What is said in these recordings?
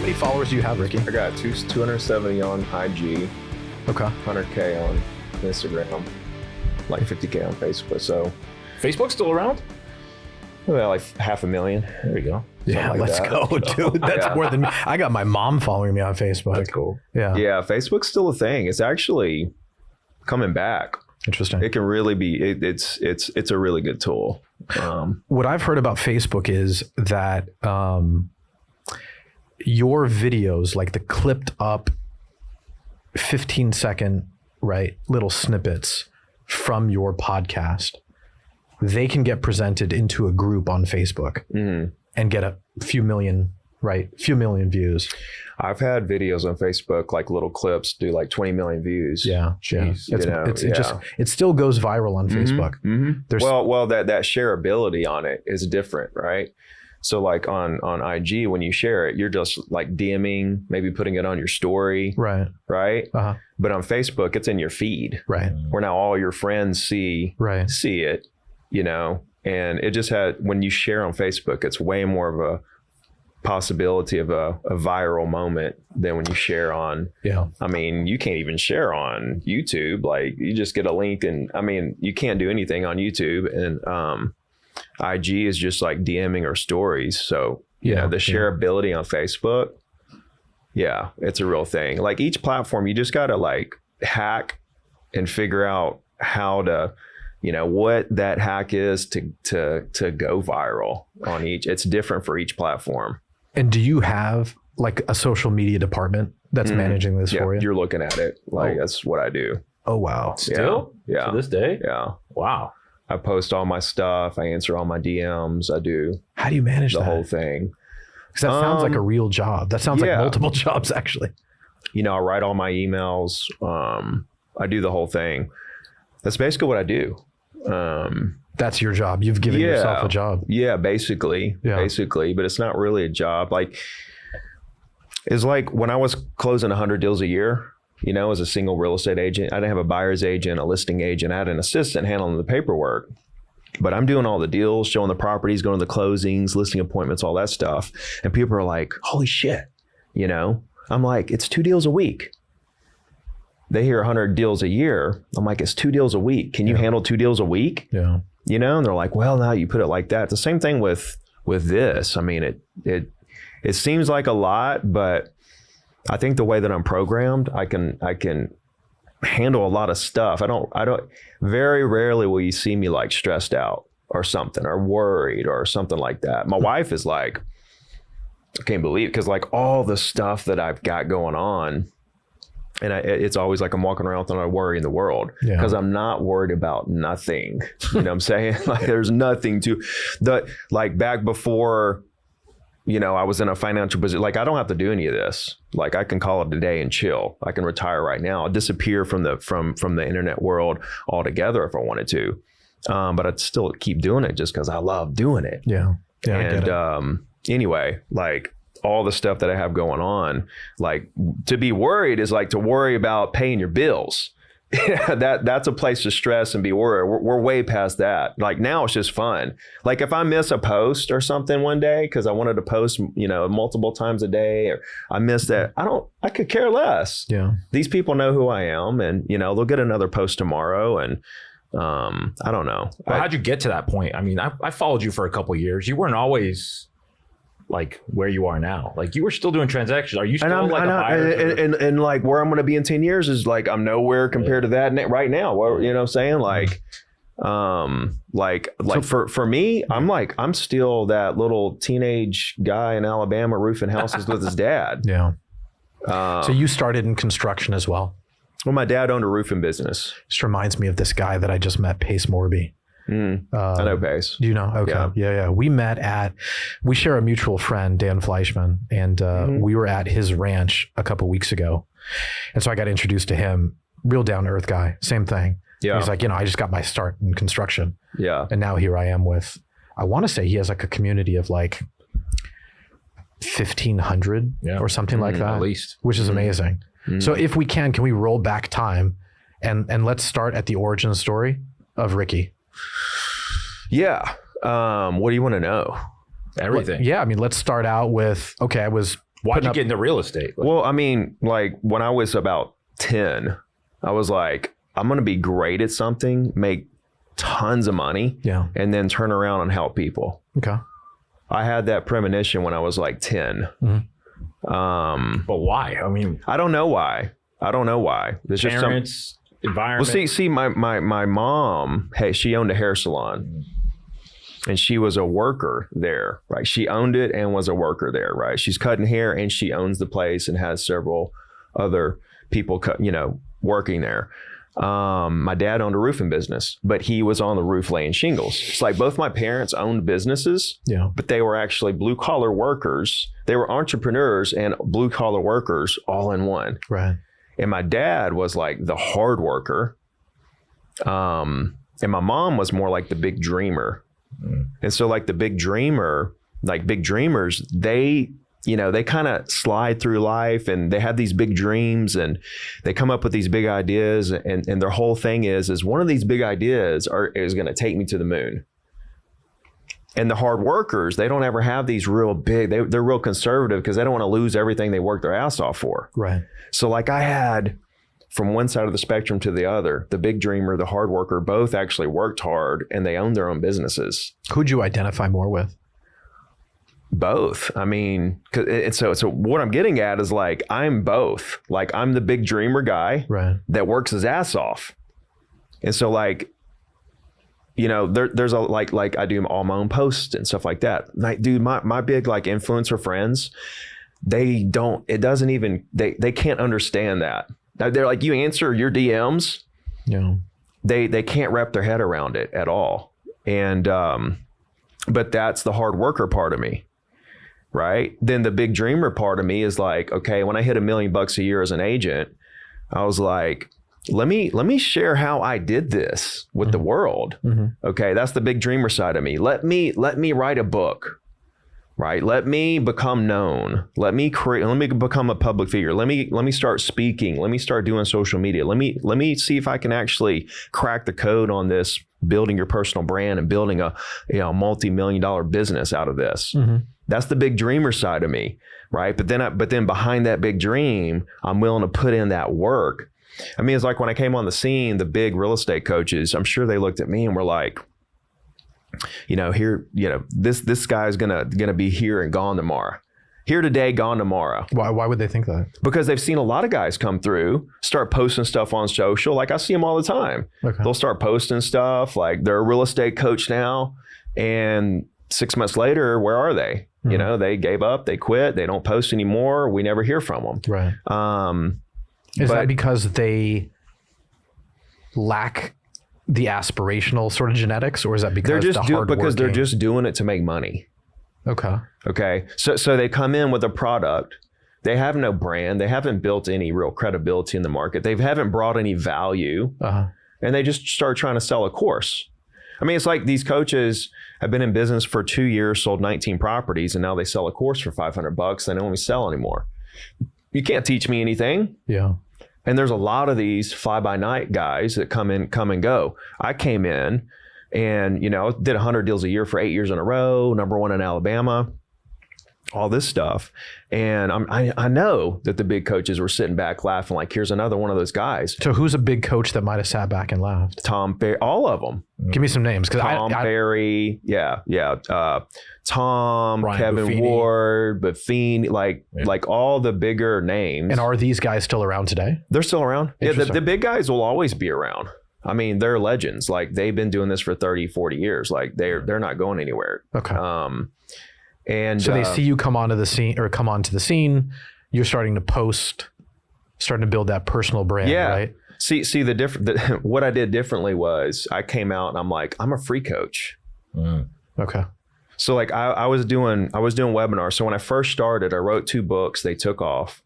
many followers do you have, Ricky? I got 270 on IG. Okay. 100K on Instagram. Like 50K on Facebook. So Facebook's still around? well, like 500,000. There you go. Yeah, like let's that. go, dude. That's more than me. I got my mom following me on Facebook. That's cool. Yeah. Yeah, Facebook's still a thing. It's actually coming back. Interesting. It can really be. It's a really good tool. What I've heard about Facebook is that your videos, like the clipped up 15-second, right, little snippets from your podcast, they can get presented into a group on Facebook and get a few million views. I've had videos on Facebook, like little clips, do like 20 million views. Yeah. Jeez, Yeah. It still goes viral on Facebook. Well, that shareability on it is different, right? So like on IG, when you share it, you're just like DMing, maybe putting it on your story. Right. Uh-huh. But on Facebook, it's in your feed. Right. Where now all your friends see it, and it just when you share on Facebook, it's way more of a possibility of a viral moment than when you share on, I mean, you can't even share on YouTube. Like you just get a link and I mean, you can't do anything on YouTube, and IG is just like DMing or stories. So, the shareability on Facebook, it's a real thing. Like each platform, you just got to like hack and figure out how to, what that hack is to go viral on each. It's different for each platform. And do you have like a social media department that's managing this for you? You're looking at it. Like that's what I do. Oh, wow. Still? Yeah. To this day? Yeah. Wow. I post all my stuff. I answer all my DMs. I do. How do you manage the whole thing? Because that sounds like a real job. That sounds like multiple jobs, actually. I write all my emails. I do the whole thing. That's basically what I do. That's your job. You've given yourself a job. Yeah, basically. Basically, but it's not really a job. Like, it's like when I was closing 100 deals a year, as a single real estate agent, I didn't have a buyer's agent, a listing agent. I had an assistant handling the paperwork. But I'm doing all the deals, showing the properties, going to the closings, listing appointments, all that stuff. And people are like, holy shit. I'm like, it's 2 deals a week. They hear 100 deals a year. I'm like, it's 2 deals a week. Can you handle 2 deals a week? Yeah. And they're like, well, now you put it like that. It's the same thing with this. I mean, it seems like a lot, but I think the way that I'm programmed, I can handle a lot of stuff. I don't very rarely will you see me like stressed out or something or worried or something like that. My wife is like, I can't believe it, because like all the stuff that I've got going on, and it's always like I'm walking around with no worry in the world because I'm not worried about nothing. You know what I'm saying? Like there's nothing like back before, I was in a financial position. Like I don't have to do any of this. Like I can call it a day and chill. I can retire right now. I'll disappear from the internet world altogether if I wanted to. But I'd still keep doing it just because I love doing it. Yeah. Yeah. And anyway, like all the stuff that I have going on, like to be worried is like to worry about paying your bills. That's a place to stress and be worried. We're way past that. Like now it's just fun. Like if I miss a post or something one day, cause I wanted to post, multiple times a day, or I missed that. I could care less. Yeah. These people know who I am, and they'll get another post tomorrow. And I don't know. Well, how'd you get to that point? I mean, I followed you for a couple of years. You weren't always like where you are now. Like you were still doing transactions. Are you still a buyer? And like where I'm going to be in 10 years is like, I'm nowhere compared to that right now. Where, you know what I'm saying? For me, I'm still that little teenage guy in Alabama roofing houses with his dad. Yeah. So you started in construction as well? Well, my dad owned a roofing business. Just reminds me of this guy that I just met, Pace Morby. I know Pace. Do you know? Okay. Yeah. We share a mutual friend, Dan Fleischman, and we were at his ranch a couple weeks ago. And so I got introduced to him, real down to earth guy, same thing. Yeah. He's like, I just got my start in construction. Yeah. And now here I am with, I want to say he has like a community of like 1,500 or something like that. At least. Which is amazing. So if we can we roll back time and let's start at the origin story of Ricky? Yeah. What do you want to know? Everything. I mean, let's start out with, okay, I was Why'd you get into real estate? Well, I mean, like when I was about 10, I was like, I'm going to be great at something, make tons of money, and then turn around and help people. Okay. I had that premonition when I was like 10. But why? I mean, I don't know why. There's just parents, environment. Well, see, my mom, hey, she owned a hair salon. And she was a worker there, right? She owned it and was a worker there, right? She's cutting hair and she owns the place and has several other people, working there. My dad owned a roofing business, but he was on the roof laying shingles. It's like both my parents owned businesses, but they were actually blue collar workers. They were entrepreneurs and blue collar workers all in one. Right. And my dad was like the hard worker. And my mom was more like the big dreamer. And so like the big dreamer, like big dreamers, they kind of slide through life and they have these big dreams and they come up with these big ideas. And their whole thing is one of these big ideas is going to take me to the moon. And the hard workers, they don't ever have these real big, they're real conservative because they don't want to lose everything they worked their ass off for. Right. So like I had from one side of the spectrum to the other, the big dreamer, the hard worker, both actually worked hard and they owned their own businesses. Who'd you identify more with? Both. I mean, so what I'm getting at is like, I'm both. Like I'm the big dreamer guy that works his ass off. And so like, there's a, like I do all my own posts and stuff like that. Like, dude, my big like influencer friends, they can't understand that. They're like, you answer your DMs. Yeah. They can't wrap their head around it at all. And, but that's the hard worker part of me. Right. Then the big dreamer part of me is like, okay, when I hit $1 million a year as an agent, I was like, let me share how I did this with the world. Okay. That's the big dreamer side of me. Let me write a book. Right. Let me become known. Let me become a public figure. Let me start speaking. Let me start doing social media. Let me see if I can actually crack the code on this, building your personal brand and building a multi-million-dollar business out of this. That's the big dreamer side of me. Right. But then behind that big dream, I'm willing to put in that work. I mean, it's like when I came on the scene, the big real estate coaches, I'm sure they looked at me and were like, this guy's gonna be here and gone tomorrow. Here today, gone tomorrow. Why would they think that? Because they've seen a lot of guys come through, start posting stuff on social. Like I see them all the time. Okay. They'll start posting stuff like they're a real estate coach now. And 6 months later, where are they? They gave up, they quit, they don't post anymore. We never hear from them. Right. Is that because they lack the aspirational sort of genetics, or is that because they're just doing it to make money? Okay. So they come in with a product. They have no brand. They haven't built any real credibility in the market. They haven't brought any value, and they just start trying to sell a course. I mean, it's like these coaches have been in business for 2 years, sold 19 properties, and now they sell a course for $500. They don't even sell anymore. You can't teach me anything. Yeah. And there's a lot of these fly-by-night guys that come and go. I came in and, did 100 deals a year for 8 years in a row, #1 in Alabama, all this stuff. And I know that the big coaches were sitting back laughing like, here's another one of those guys. So who's a big coach that might have sat back and laughed? Tom Ferry, all of them. Give me some names. Tom Ferry, Tom, Brian Kevin Buffini. Ward, Buffini, like all the bigger names. And are these guys still around today? They're still around. Yeah, the big guys will always be around. I mean, they're legends. Like they've been doing this for 30, 40 years. Like they're not going anywhere. Okay. And so they see you come onto the scene. You're starting to post, starting to build that personal brand, right? See, what I did differently was I came out and I'm like, I'm a free coach. Okay. So like I was doing webinars. So when I first started, I wrote 2 books. They took off,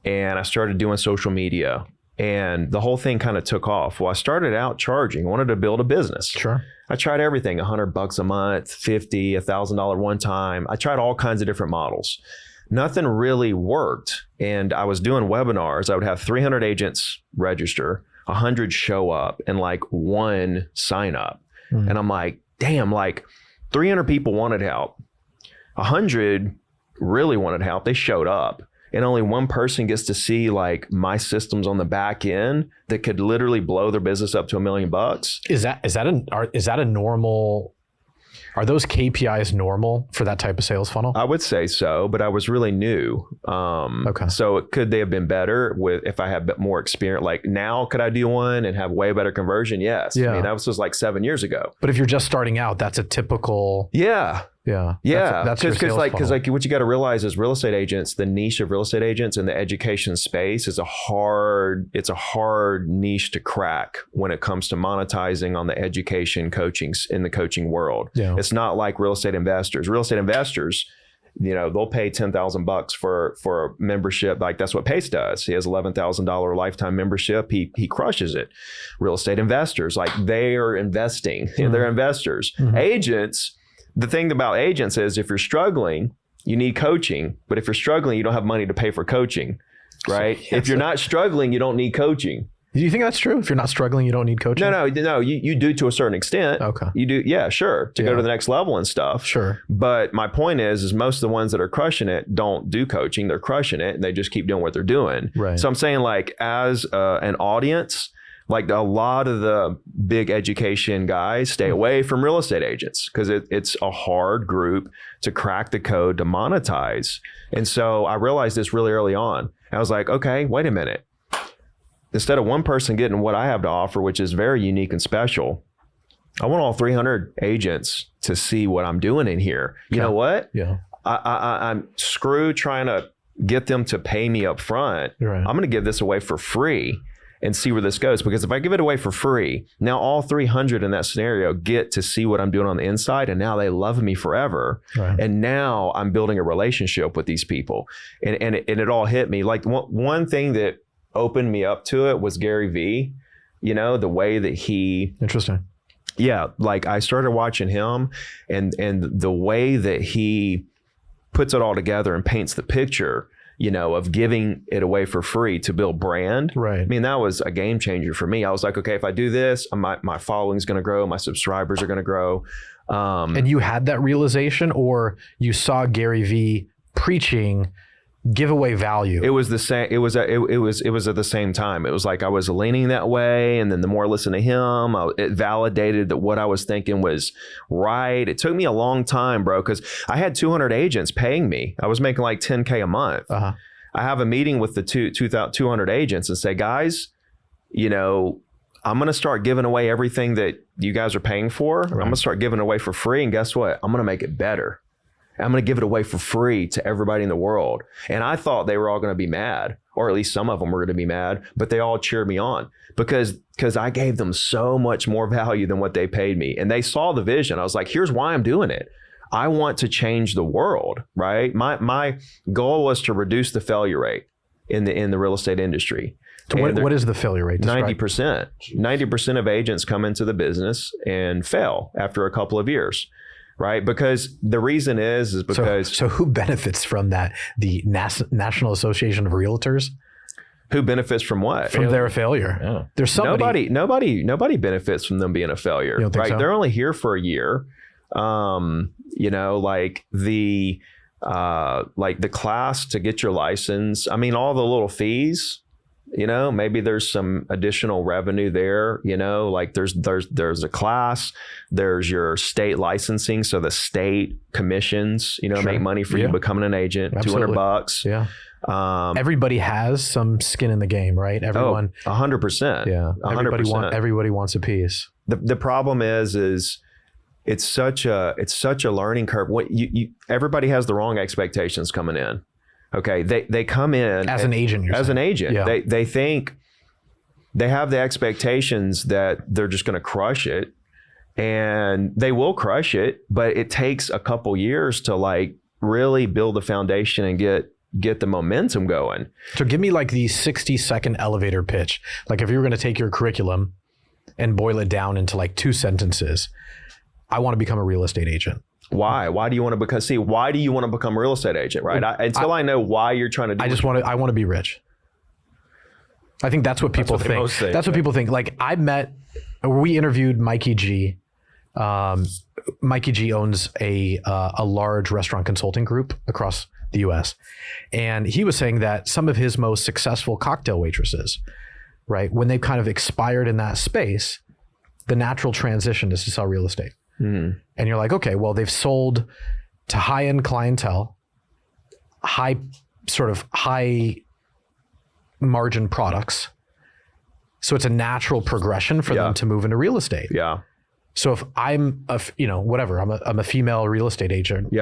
and I started doing social media, and the whole thing kind of took off. Well, I started out charging, wanted to build a business. Sure. I tried everything, $100 a month, $50, $1,000 one time. I tried all kinds of different models. Nothing really worked. And I was doing webinars. I would have 300 agents register, 100 show up, and like 1 sign up. And I'm like, damn, like 300 people wanted help. 100 really wanted help, they showed up. And only one person gets to see like my systems on the back end that could literally blow their business up to $1 million. Is that a normal? Are those KPIs normal for that type of sales funnel? I would say so, but I was really new. Okay. So could they have been better if I had a bit more experience? Like now, could I do one and have way better conversion? Yes. Yeah. I mean, that was just like 7 years ago. But if you're just starting out, that's a typical. Yeah. Yeah. That's your sales like funnel. what you got to realize is real estate agents, the niche of real estate agents in the education space is a hard niche to crack when it comes to monetizing on the education coachings in the coaching world. Yeah. It's not like real estate investors. Real estate investors, they'll pay $10,000 for a membership. Like that's what Pace does. He has $11,000 lifetime membership. He crushes it. Real estate investors, like they are investing. They're investors. Agents. The thing about agents is if you're struggling, you need coaching. But if you're struggling, you don't have money to pay for coaching, right? If you're not struggling, you don't need coaching. Do you think that's true? If you're not struggling, you don't need coaching? No. You do to a certain extent. Okay. You do. Yeah, sure. To go to the next level and stuff. Sure. But my point is most of the ones that are crushing it don't do coaching. They're crushing it and they just keep doing what they're doing. Right. So I'm saying like as an audience, like a lot of the big education guys stay away from real estate agents because it's a hard group to crack the code to monetize. And so I realized this really early on. I was like, okay, wait a minute. Instead of one person getting what I have to offer, which is very unique and special, I want all 300 agents to see what I'm doing in here. You know what? Yeah. I'm screwed trying to get them to pay me up front. Right. I'm going to give this away for free and see where this goes. Because if I give it away for free, now all 300 in that scenario get to see what I'm doing on the inside. And now they love me forever. Right. And now I'm building a relationship with these people. And it all hit me. Like one thing that opened me up to it was Gary Vee, the way that he... Interesting. Yeah. Like I started watching him and the way that he puts it all together and paints the picture, of giving it away for free to build brand. Right. I mean, that was a game changer for me. I was like, okay, if I do this, my following's going to grow. My subscribers are going to grow. And you had that realization, or you saw Gary Vee preaching giveaway value? It was the same. It was at the same time. It was like I was leaning that way, and then the more I listened to him, it validated that what I was thinking was right. It took me a long time, bro, because I had 200 agents paying me. I was making like $10K a month. Uh-huh. I have a meeting with the 200 agents and say, guys, I'm going to start giving away everything that you guys are paying for. Right. I'm going to start giving it away for free, and guess what? I'm going to make it better. I'm going to give it away for free to everybody in the world. And I thought they were all going to be mad, or at least some of them were going to be mad, but they all cheered me on because I gave them so much more value than what they paid me. And they saw the vision. I was like, here's why I'm doing it. I want to change the world, right? My goal was to reduce the failure rate in the real estate industry. So what is the failure rate? 90%. 90% of agents come into the business and fail after a couple of years. Right. Because the reason is because. So who benefits from that? The National Association of Realtors? Who benefits from what? From their failure. Yeah. There's somebody. Nobody benefits from them being a failure. You don't think right. So? They're only here for a year. Like the class to get your license. I mean, all the little fees. Maybe there's some additional revenue there, like there's a class, there's your state licensing. So the state commissions, sure. Make money for you becoming an agent, Absolutely. $200. Yeah. Everybody has some skin in the game, right? Everyone. 100%. Yeah. 100%. Everybody wants a piece. The problem is it's such a learning curve. Everybody has the wrong expectations coming in. Okay, they come in as an agent. As an agent, yeah. They think they have the expectations that they're just going to crush it, and they will crush it. But it takes a couple years to like really build the foundation and get the momentum going. So give me like the 60-second elevator pitch. Like if you were going to take your curriculum and boil it down into like 2 sentences, I want to become a real estate agent. Why? Why do you want to why do you want to become a real estate agent, right? Until I know why you're trying to do it. I want to be rich. I think that's what people think. That's what people think. Like we interviewed Mikey G Mikey G owns a large restaurant consulting group across the U.S. And he was saying that some of his most successful cocktail waitresses, right, when they've kind of expired in that space, the natural transition is to sell real estate. And you're like, okay, well, they've sold to high-end clientele, high margin products. So it's a natural progression for them to move into real estate. Yeah. So if I'm I'm a female real estate agent,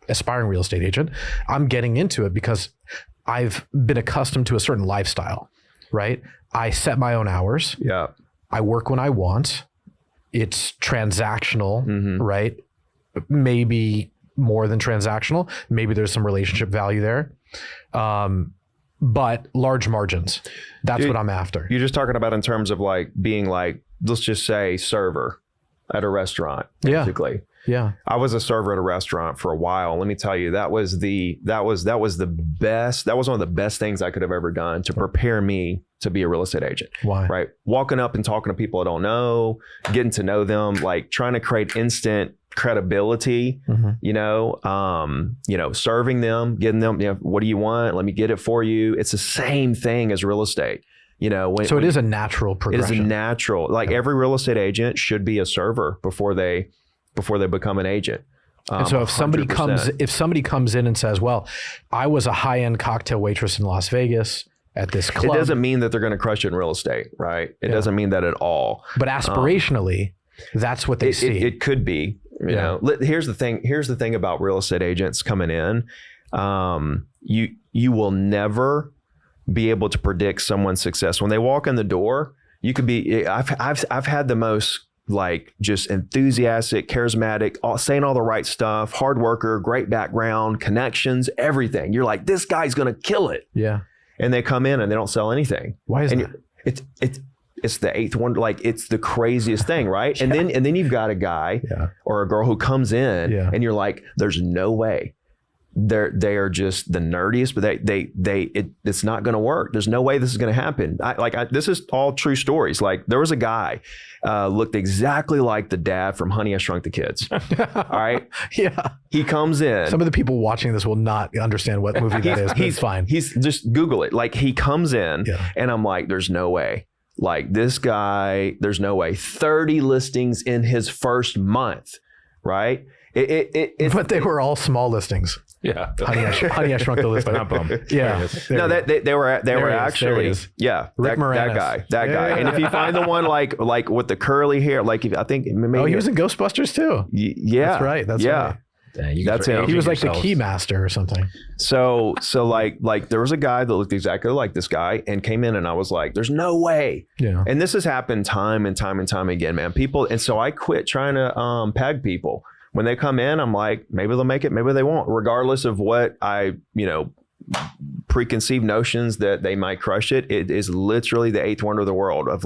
aspiring real estate agent, I'm getting into it because I've been accustomed to a certain lifestyle, right? I set my own hours. Yeah. I work when I want. It's transactional, right? Maybe more than transactional. Maybe there's some relationship value there. But large margins, that's what I'm after. You're just talking about in terms of like being like, let's just say server at a restaurant, basically. Yeah. I was a server at a restaurant for a while. Let me tell you, that was one of the best things I could have ever done to prepare me to be a real estate agent. Why? Right. Walking up and talking to people I don't know, getting to know them, like trying to create instant credibility, serving them, getting them, what do you want? Let me get it for you. It's the same thing as real estate. It is a natural progression. It is a natural, every real estate agent should be a server before they become an agent. And so if somebody comes in and says, well, I was a high-end cocktail waitress in Las Vegas at this club. It doesn't mean that they're going to crush it in real estate, right? It doesn't mean that at all. But aspirationally, that's what they see. It could be. Here's the thing about real estate agents coming in. You will never be able to predict someone's success when they walk in the door. You could be. I've had the most just enthusiastic, charismatic, saying all the right stuff, hard worker, great background, connections, everything. You're like, this guy's gonna kill it. Yeah. And they come in and they don't sell anything. Why is that? It's the eighth one. It's the craziest thing, right? And then you've got a guy or a girl who comes in and you're like, there's no way. They are just the nerdiest, but it's not going to work. There's no way this is going to happen. This is all true stories. Like there was a guy looked exactly like the dad from Honey, I Shrunk the Kids. All right. Yeah. He comes in. Some of the people watching this will not understand what movie that is. But it's fine. He's just Google it. Like he comes in and I'm like, there's no way. Like this guy, there's no way. 30 listings in his first month. Right. But they were all small listings. Yeah. Honey, I Shrunk the Listing. Yeah. No, they were actually, Rick Moranis. That guy. And if you find the one like with the curly hair, I think maybe. He was in Ghostbusters too. Yeah. That's right. That's right. That's him. He was like the key master or something. So there was a guy that looked exactly like this guy and came in and I was like, there's no way. Yeah. And this has happened time and time and time again, man. And so I quit trying to peg people. When they come in, I'm like, maybe they'll make it, maybe they won't, regardless of what preconceived notions that they might crush it. It is literally the eighth wonder of the world of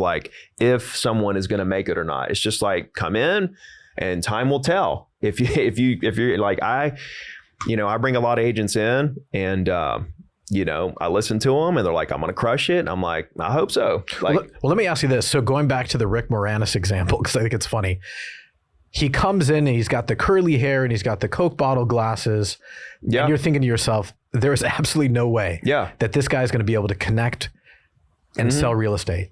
if someone is going to make it or not. It's just like, come in and time will tell. If you're like, I bring a lot of agents in and, I listen to them and they're like, I'm going to crush it. And I'm like, I hope so. Well, let me ask you this. So going back to the Rick Moranis example, because I think it's funny. He comes in and he's got the curly hair and he's got the Coke bottle glasses. Yeah. And you're thinking to yourself, there's absolutely no way that this guy's going to be able to connect and sell real estate.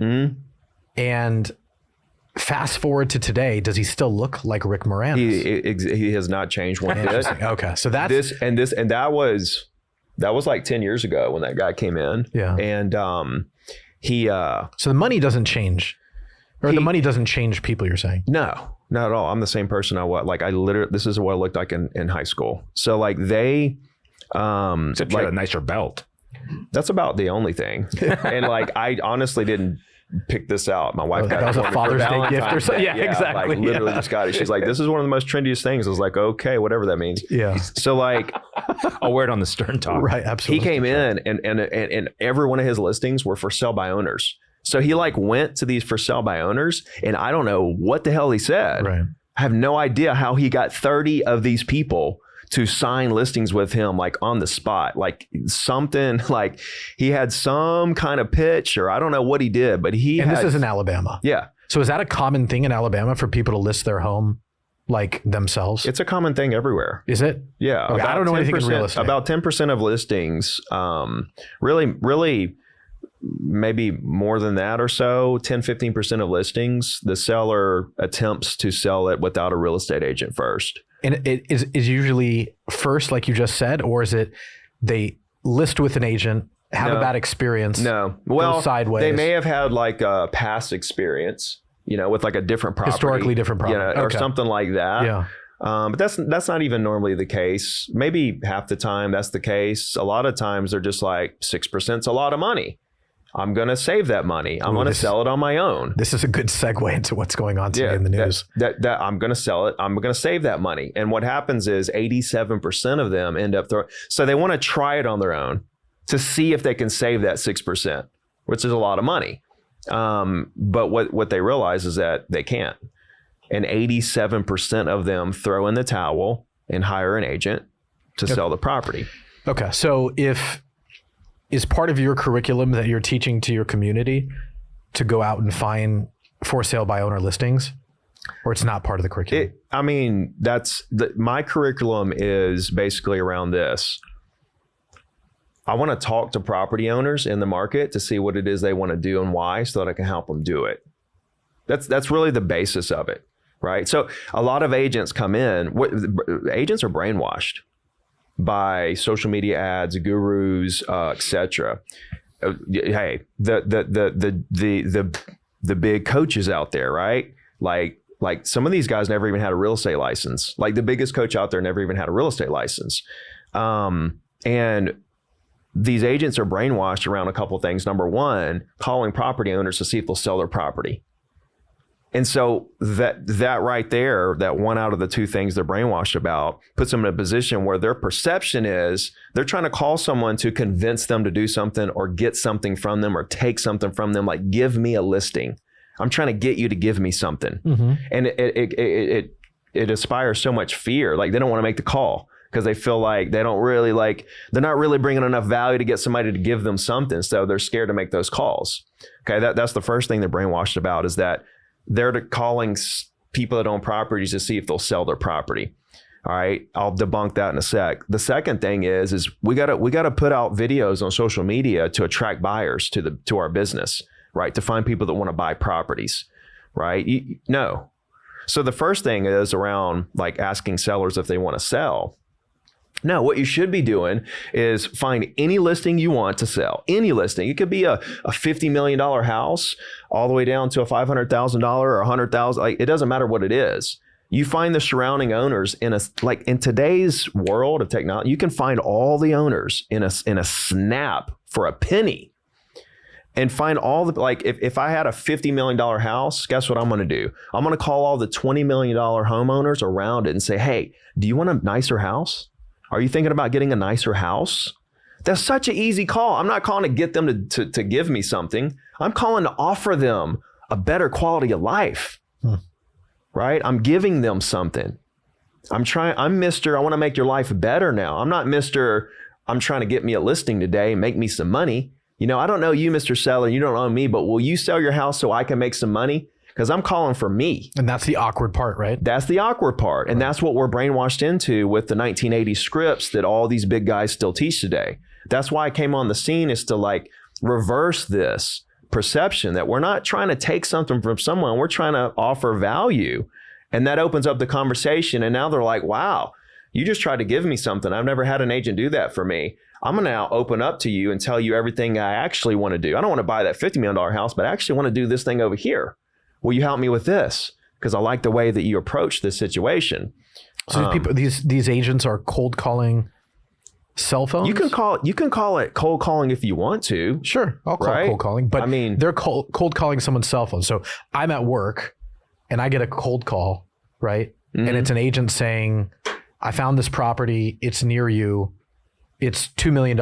And fast forward to today, does he still look like Rick Moranis? He has not changed one bit. Okay. So that's that was like 10 years ago when that guy came in. Yeah. And so the money doesn't change. Or the money doesn't change people, you're saying? No, not at all. I'm the same person I was. This is what I looked like in high school. So they, except you had a nicer belt. That's about the only thing. And I honestly didn't pick this out. My wife got that was a Father's Day gift or something. Yeah, exactly. Literally just got it. She's like, this is one of the most trendiest things. I was like, okay, whatever that means. Yeah. So I'll wear it on the Stern Talk. Right. Absolutely. He came in and every one of his listings were for sale by owners. So he went to these for sale by owners and I don't know what the hell he said. Right. I have no idea how he got 30 of these people to sign listings with him on the spot, something he had some kind of pitch or I don't know what he did, but this is in Alabama. Yeah. So is that a common thing in Alabama for people to list their home like themselves? It's a common thing everywhere. Is it? Yeah. Okay, I don't know anything in real estate. About 10% of listings, really maybe more than that or so, 10, 15% of listings, the seller attempts to sell it without a real estate agent first. And it is usually first, like you just said, or is it they list with an agent, have a bad experience? No. Well, sideways. They may have had like a past experience, with like a different property. Historically different property. Or something like that. Yeah. But that's not even normally the case. Maybe half the time that's the case. A lot of times they're just like 6% is a lot of money. I'm going to save that money. I'm going to sell it on my own. This is a good segue into what's going on today in the news. That I'm going to sell it. I'm going to save that money. And what happens is 87% of them end up so they want to try it on their own to see if they can save that 6%, which is a lot of money. But what they realize is that they can't. And 87% of them throw in the towel and hire an agent to sell the property. Okay. So is part of your curriculum that you're teaching to your community to go out and find for sale by owner listings, or it's not part of the curriculum? My curriculum is basically around this. I want to talk to property owners in the market to see what it is they want to do and why, so that I can help them do it. That's really the basis of it, right? So a lot of agents come in. Agents are brainwashed by social media ads, gurus, etc. Hey, the big coaches out there, right? Like some of these guys never even had a real estate license. Like the biggest coach out there never even had a real estate license. And these agents are brainwashed around a couple of things. Number one, calling property owners to see if they'll sell their property. And so that right there, that one out of the two things they're brainwashed about, puts them in a position where their perception is they're trying to call someone to convince them to do something or get something from them or take something from them, like give me a listing. I'm trying to get you to give me something. Mm-hmm. And it inspires so much fear. Like they don't want to make the call because they feel like they're not really bringing enough value to get somebody to give them something. So they're scared to make those calls. Okay, that's the first thing they're brainwashed about, is that they're calling people that own properties to see if they'll sell their property. All right, I'll debunk that in a sec. The second thing is we gotta put out videos on social media to attract buyers to our business, right? To find people that want to buy properties, right? No. So the first thing is around like asking sellers if they want to sell. No, what you should be doing is find any listing you want to sell. Any listing. It could be a $50 million house all the way down to a $500,000 or $100,000. Like, it doesn't matter what it is. You find the surrounding owners in today's world of technology, you can find all the owners in a snap for a penny. And find all the, like, if I had a $50 million house, guess what I'm going to do? I'm going to call all the $20 million homeowners around it and say, hey, do you want a nicer house? Are you thinking about getting a nicer house? That's such an easy call. I'm not calling to get them to give me something. I'm calling to offer them a better quality of life, right? I'm giving them something. I'm Mr. I want to make your life better now. I'm not Mr. I'm trying to get me a listing today and make me some money. I don't know you, Mr. Seller. You don't know me, but will you sell your house so I can make some money? Because I'm calling for me. And that's the awkward part, right? That's the awkward part. And that's what we're brainwashed into with the 1980s scripts that all these big guys still teach today. That's why I came on the scene, is to like reverse this perception that we're not trying to take something from someone. We're trying to offer value. And that opens up the conversation. And now they're like, wow, you just tried to give me something. I've never had an agent do that for me. I'm going to now open up to you and tell you everything I actually want to do. I don't want to buy that $50 million house, but I actually want to do this thing over here. Will you help me with this? Because I like the way that you approach this situation. So these agents are cold calling cell phones? You can call it cold calling if you want to. Sure, I'll call it cold calling. But I mean, they're cold calling someone's cell phone. So I'm at work and I get a cold call, right? Mm-hmm. And it's an agent saying, I found this property. It's near you. It's $2 million.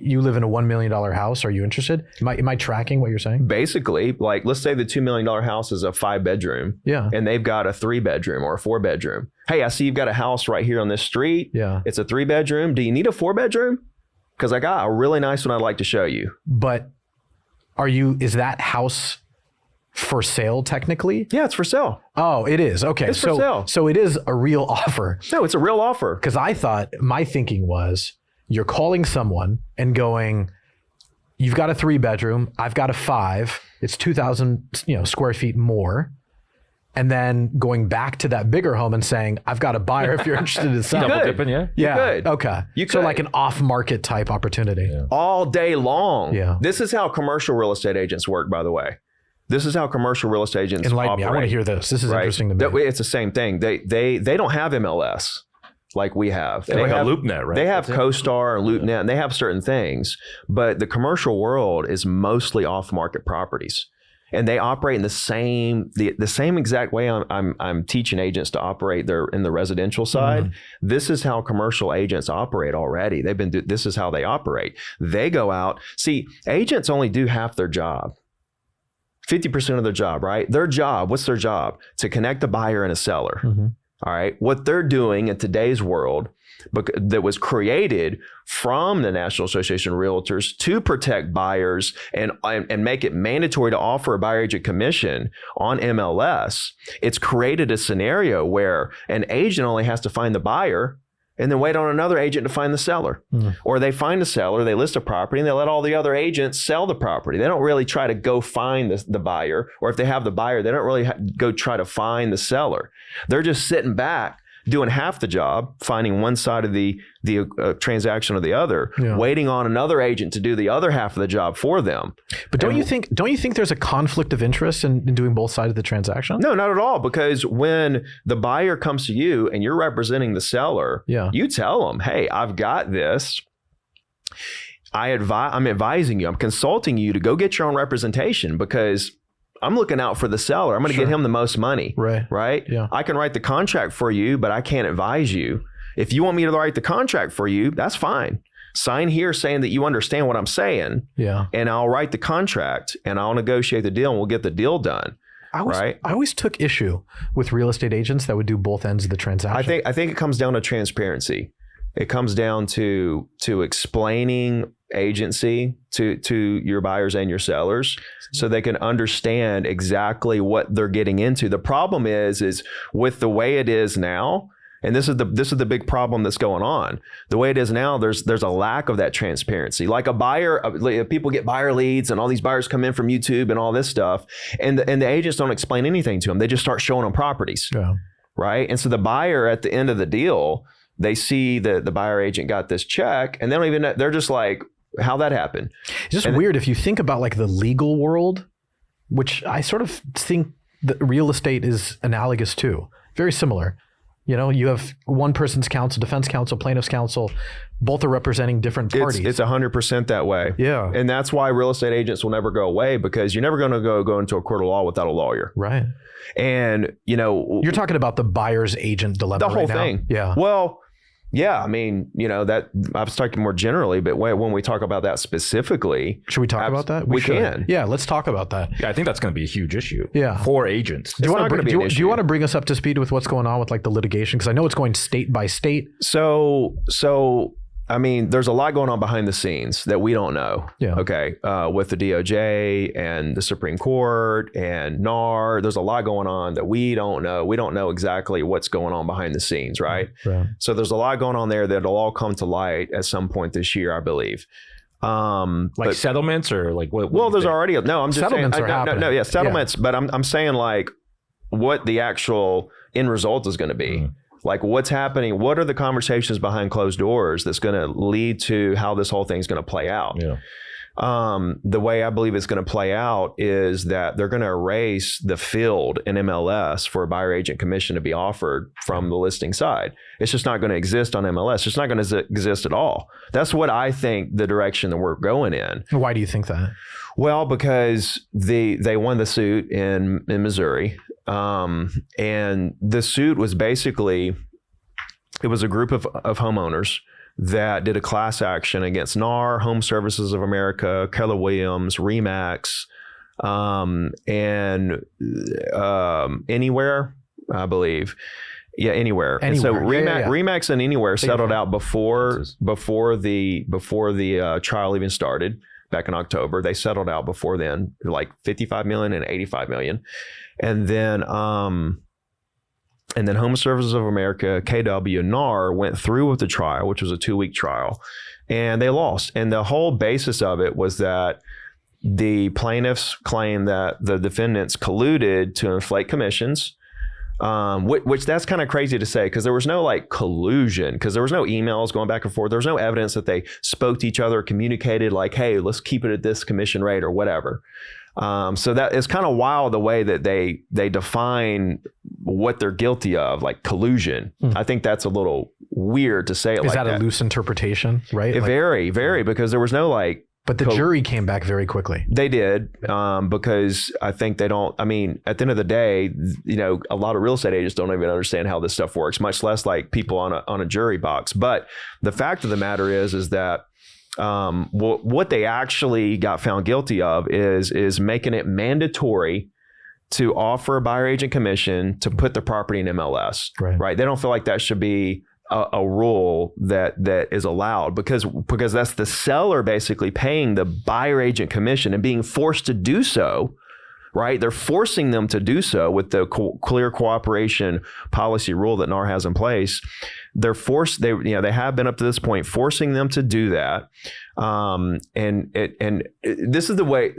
You live in a $1 million house. Are you interested? Am I tracking what you're saying? Basically, like, let's say the $2 million house is a 5-bedroom. Yeah. And they've got a 3-bedroom or a 4-bedroom. Hey, I see you've got a house right here on this street. Yeah. It's a 3-bedroom. Do you need a 4-bedroom? Because I got a really nice one I'd like to show you. But is that house for sale technically? Yeah, it's for sale. Oh, it is. Okay. It's for sale. So it is a real offer. No, it's a real offer. Because I thought, my thinking was, you're calling someone and going, you've got a 3-bedroom, I've got a 5, it's 2,000 square feet more. And then going back to that bigger home and saying, I've got a buyer if you're interested in selling. Double dipping, yeah. Yeah. could. Okay. You So could. like an off-market type opportunity. Yeah. All day long. Yeah. This is how commercial real estate agents work, by the way. This is how commercial real estate agents Enlighten operate. me. I want to hear this. This is interesting to me. It's the same thing. They don't have MLS like we have. They have have a LoopNet, right? They have That's it. CoStar and LoopNet, and they have certain things. But the commercial world is mostly off-market properties. And they operate in the same exact way I'm teaching agents to operate in the residential side. Mm-hmm. This is how commercial agents operate already. This is how they operate. They go out. See, agents only do half their job. 50% of their job, right? Their job, what's their job? To connect a buyer and a seller. Mm-hmm. All right. What they're doing in today's world that was created from the National Association of Realtors to protect buyers and make it mandatory to offer a buyer agent commission on MLS. It's created a scenario where an agent only has to find the buyer and then wait on another agent to find the seller. Or they find the seller, they list a property, and they let all the other agents sell the property. They don't really try to go find the buyer, or if they have the buyer, they don't really go try to find the seller. They're just sitting back doing half the job, finding one side of the transaction or the other, waiting on another agent to do the other half of the job for them. But don't you think there's a conflict of interest in doing both sides of the transaction? No, not at all. Because when the buyer comes to you and you're representing the seller, you tell them, hey, I've got this. I'm advising you, I'm consulting you to go get your own representation because I'm looking out for the seller. I'm going to get him the most money. Right? Yeah. I can write the contract for you, but I can't advise you. If you want me to write the contract for you, that's fine. Sign here saying that you understand what I'm saying. Yeah. And I'll write the contract and I'll negotiate the deal and we'll get the deal done. I always took issue with real estate agents that would do both ends of the transaction. I think it comes down to transparency. It comes down to explaining agency to your buyers and your sellers so they can understand exactly what they're getting into. The problem is with the way it is now, and this is the big problem that's going on. The way it is now, there's a lack of that transparency. Like a buyer, people get buyer leads and all these buyers come in from YouTube and all this stuff, and the agents don't explain anything to them. They just start showing them properties, right? And so the buyer at the end of the deal, they see the buyer agent got this check and they don't even know, they're just like, how'd that happen? It's just weird if you think about like the legal world, which I sort of think that real estate is analogous to, very similar. You have one person's counsel, defense counsel, plaintiff's counsel, both are representing different parties. It's 100% that way. Yeah. And that's why real estate agents will never go away, because you're never going to go into a court of law without a lawyer. Right. And, you're talking about the buyer's agent dilemma. The whole right thing. Now. Yeah. Well, yeah, I mean, that I was talking more generally, but when we talk about that specifically, should we talk about that? We can. Yeah, let's talk about that. Yeah, I think that's going to be a huge issue. Yeah. For agents. Do you want to bring us up to speed with what's going on with like the litigation? Because I know it's going state by state. So I mean, there's a lot going on behind the scenes that we don't know. Yeah. Okay. With the DOJ and the Supreme Court and NAR, there's a lot going on that we don't know. We don't know exactly what's going on behind the scenes, right? Right. So there's a lot going on there that'll all come to light at some point this year, I believe. Like settlements or like what? Well, there's already I'm just settlements saying, are happening. No, settlements. Yeah. But I'm saying like what the actual end result is going to be. Like what's happening, what are the conversations behind closed doors that's going to lead to how this whole thing is going to play out? Yeah. The way I believe it's going to play out is that they're going to erase the field in MLS for a buyer agent commission to be offered from the listing side. It's just not going to exist on MLS. It's not going to exist at all. That's what I think the direction that we're going in. Why do you think that? Well, because they won the suit in Missouri. And the suit was basically, it was a group of homeowners that did a class action against NAR, Home Services of America, Keller Williams, RE/MAX, and Anywhere, I believe. Yeah, Anywhere. And so RE/MAX and Anywhere settled out before the trial even started. back in October. They settled out before then, like 55 million and 85 million. And then Home Services of America, KW, and NAR went through with the trial, which was a 2-week trial, and they lost. And the whole basis of it was that the plaintiffs claimed that the defendants colluded to inflate commissions, which that's kind of crazy to say, because there was no like collusion, because there was no emails going back and forth. There was no evidence that they spoke to each other, communicated like, hey, let's keep it at this commission rate or whatever. So that is kind of wild, the way that they define what they're guilty of, like collusion. I think that's a little weird to say it like that. Is that a loose interpretation, right? Very, because there was no like. But the jury came back very quickly. They did, because I think they don't, I mean, at the end of the day, you know, a lot of real estate agents don't even understand how this stuff works, much less like people on a jury box. But the fact of the matter is that what they actually got found guilty of is making it mandatory to offer a buyer agent commission to put the property in MLS. Right? They don't feel like that should be a rule that is allowed, because that's the seller basically paying the buyer agent commission and being forced to do so. Right? They're forcing them to do so with the clear cooperation policy rule that NAR has in place. They're forced. They have been up to this point forcing them to do that. And this is the way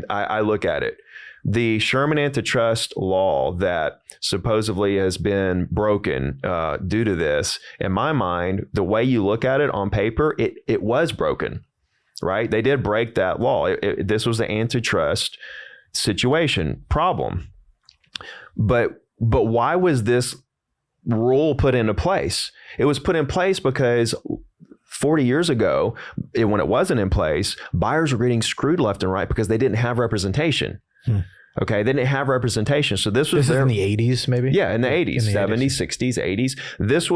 I look at it. The Sherman antitrust law that supposedly has been broken due to this, in my mind, the way you look at it on paper, it was broken, right? They did break that law. This was the antitrust situation problem. But why was this rule put into place? It was put in place because 40 years ago, when it wasn't in place, buyers were getting screwed left and right because they didn't have representation. Okay, they didn't have representation. So this was in the 80s, maybe? Yeah, in the 80s, 70s, 60s, 80s. This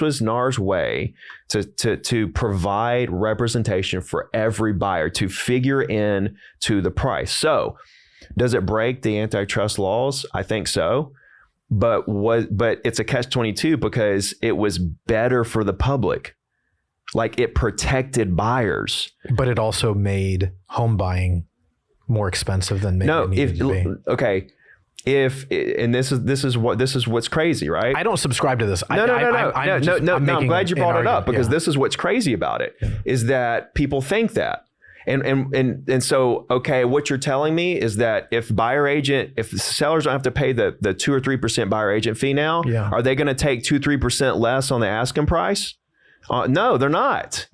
was NAR's way to provide representation for every buyer to figure in to the price. So does it break the antitrust laws? I think so. But it's a catch-22 because it was better for the public. Like, it protected buyers. But it also made home buying more expensive than maybe it needed to be. Okay. And this is what's crazy, right? I don't subscribe to this. No. I'm glad you brought it up, because this is what's crazy about it, is that people think that. And so, okay, what you're telling me is that if the sellers don't have to pay the 2 or 3% buyer agent fee now, are they going to take 2-3% less on the asking price? No, they're not.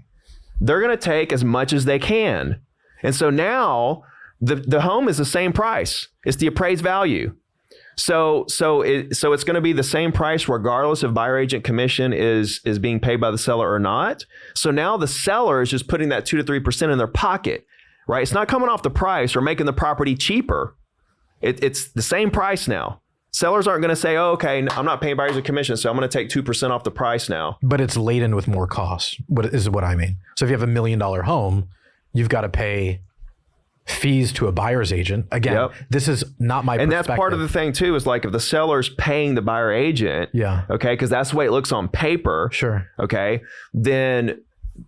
They're going to take as much as they can. And so now the home is the same price. It's the appraised value. So it's going to be the same price regardless if buyer agent commission is being paid by the seller or not. So now the seller is just putting that 2 to 3% in their pocket, right? It's not coming off the price or making the property cheaper. It's the same price now. Sellers aren't going to say, oh, okay, I'm not paying buyer agent commission, so I'm going to take 2% off the price now. But it's laden with more costs, what I mean. So if you have $1 million home, you've got to pay fees to a buyer's agent. Again, this is not my perspective. And that's part of the thing too, is like if the seller's paying the buyer agent, okay, because that's the way it looks on paper. Sure. Okay. Then,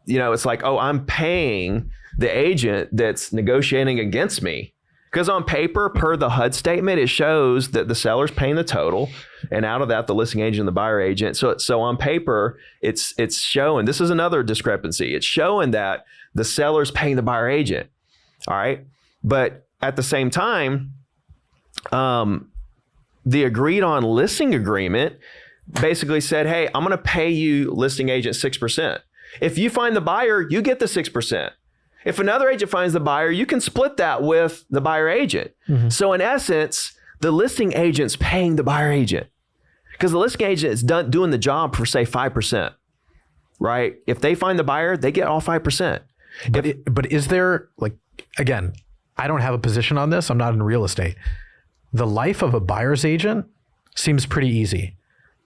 it's like, oh, I'm paying the agent that's negotiating against me. Because on paper, per the HUD statement, it shows that the seller's paying the total, and out of that, the listing agent and the buyer agent. So on paper, it's showing, this is another discrepancy. It's showing that the seller's paying the buyer agent. All right. But at the same time, the agreed on listing agreement basically said, hey, I'm going to pay you, listing agent, 6%. If you find the buyer, you get the 6%. If another agent finds the buyer, you can split that with the buyer agent. Mm-hmm. So in essence, the listing agent's paying the buyer agent, because the listing agent is doing the job for, say, 5%, right? If they find the buyer, they get all 5%. But is there, like, again, I don't have a position on this. I'm not in real estate. The life of a buyer's agent seems pretty easy.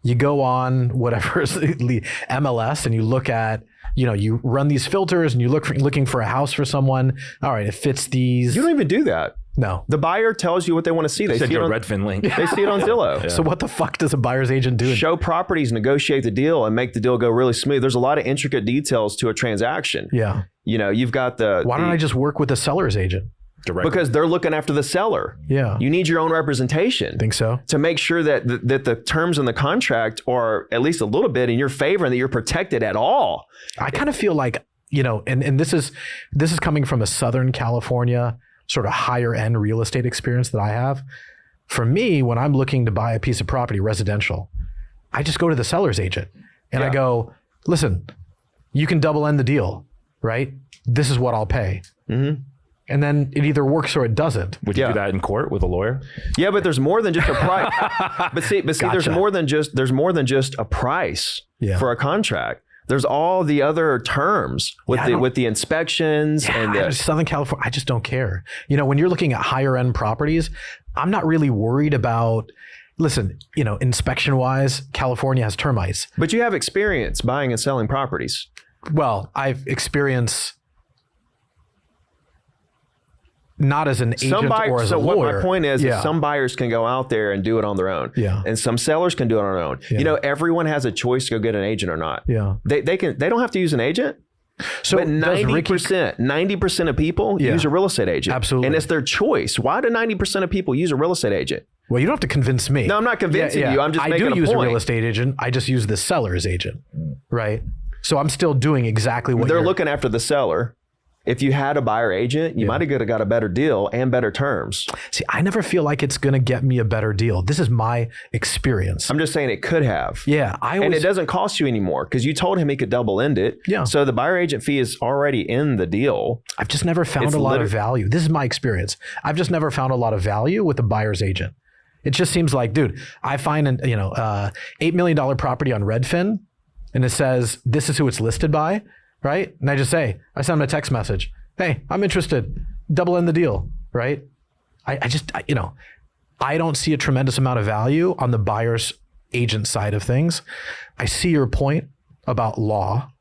You go on whatever is the MLS and you look at, you run these filters and you looking for a house for someone. All right, it fits these. You don't even do that. No. The buyer tells you what they want to see. They see it on Redfin link. They see it on Zillow. Yeah. So what the fuck does a buyer's agent do? Show properties, negotiate the deal, and make the deal go really smooth. There's a lot of intricate details to a transaction. Yeah. You've got Why don't I just work with a seller's agent? Directly. Because they're looking after the seller. Yeah. You need your own representation. Think so? To make sure that the terms in the contract are at least a little bit in your favor and that you're protected at all. I kind of feel like, and this is coming from a Southern California sort of higher end real estate experience that I have. For me, when I'm looking to buy a piece of property, residential, I just go to the seller's agent and I go, listen, you can double end the deal, right? This is what I'll pay. Mm-hmm. And then it either works or it doesn't. Would you do that in court with a lawyer? Yeah, but there's more than just a price. but see, Gotcha. there's more than just a price for a contract. There's all the other terms with the inspections and the Southern California. I just don't care. When you're looking at higher end properties, I'm not really worried about. Listen, inspection wise, California has termites. But you have experience buying and selling properties. Well, I've experienced. Not as an agent or as a lawyer. What my point is some buyers can go out there and do it on their own. Yeah. And some sellers can do it on their own. Yeah. Everyone has a choice to go get an agent or not. Yeah. They don't have to use an agent. So but 90% of people use a real estate agent. Absolutely. And it's their choice. Why do 90% of people use a real estate agent? Well, you don't have to convince me. No, I'm not convincing you. I'm just making a point. I do use a real estate agent. I just use the seller's agent. Right. So I'm still doing exactly what they're looking after the seller. If you had a buyer agent, you might have got a better deal and better terms. See, I never feel like it's going to get me a better deal. This is my experience. I'm just saying it could have. Yeah. And it doesn't cost you anymore because you told him he could double end it. Yeah. So the buyer agent fee is already in the deal. I've just never found a lot of value. This is my experience. I've just never found a lot of value with the buyer's agent. It just seems like, dude, I find an $8 million property on Redfin and it says, this is who it's listed by. Right. And I send them a text message. Hey, I'm interested. Double end the deal. Right. I don't see a tremendous amount of value on the buyer's agent side of things. I see your point about law,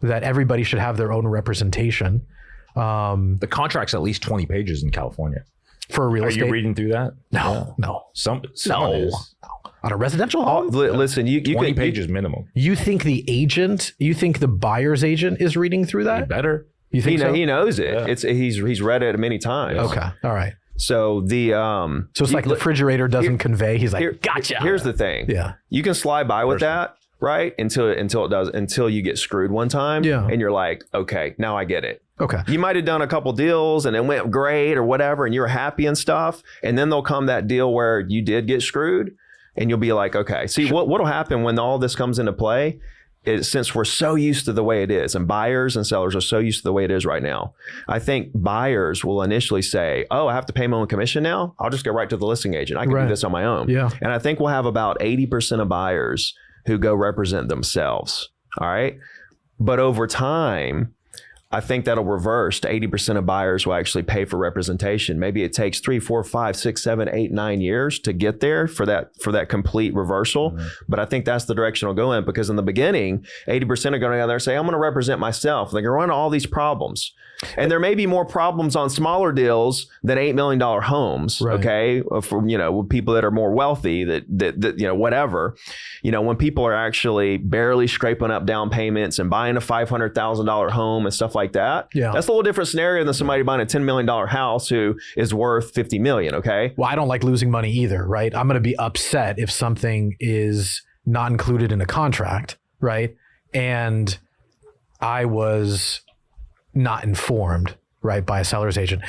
that everybody should have their own representation. The contract's at least 20 pages in California. For a real estate. Are you reading through that? No. Some No. is. On a residential home? Listen, you 20 can, pages minimum. You think the buyer's agent is reading through that? You better. You think so? He knows it. Yeah. He's read it many times. Okay. All right. So So it's like the refrigerator doesn't convey. He's like, gotcha. Here's the thing. Yeah. You can slide by with that, right? Until you get screwed one time. Yeah. And you're like, okay, now I get it. Okay. You might have done a couple deals and it went great or whatever, and you were happy and stuff. And then there'll come that deal where you did get screwed, and you'll be like, okay. See, what'll happen when all this comes into play is, since we're so used to the way it is, and buyers and sellers are so used to the way it is right now, I think buyers will initially say, oh, I have to pay my own commission now? I'll just go right to the listing agent. I can do this on my own. Yeah. And I think we'll have about 80% of buyers who go represent themselves. All right. But over time, I think that'll reverse to 80% of buyers will actually pay for representation. Maybe it takes 3, 4, 5, 6, 7, 8, 9 years to get there for that complete reversal. Mm-hmm. But I think that's the direction it'll go in, because in the beginning, 80% are going to go there and say, I'm going to represent myself. They're going to run all these problems. And there may be more problems on smaller deals than $8 million homes. Right. Okay. For, with people that are more wealthy, that whatever, when people are actually barely scraping up down payments and buying a $500,000 home and stuff like that. Yeah. That's a little different scenario than somebody buying a $10 million house who is worth $50 million. Okay. Well, I don't like losing money either. Right. I'm going to be upset if something is not included in a contract. Right. And I was not informed, right, by a seller's agent.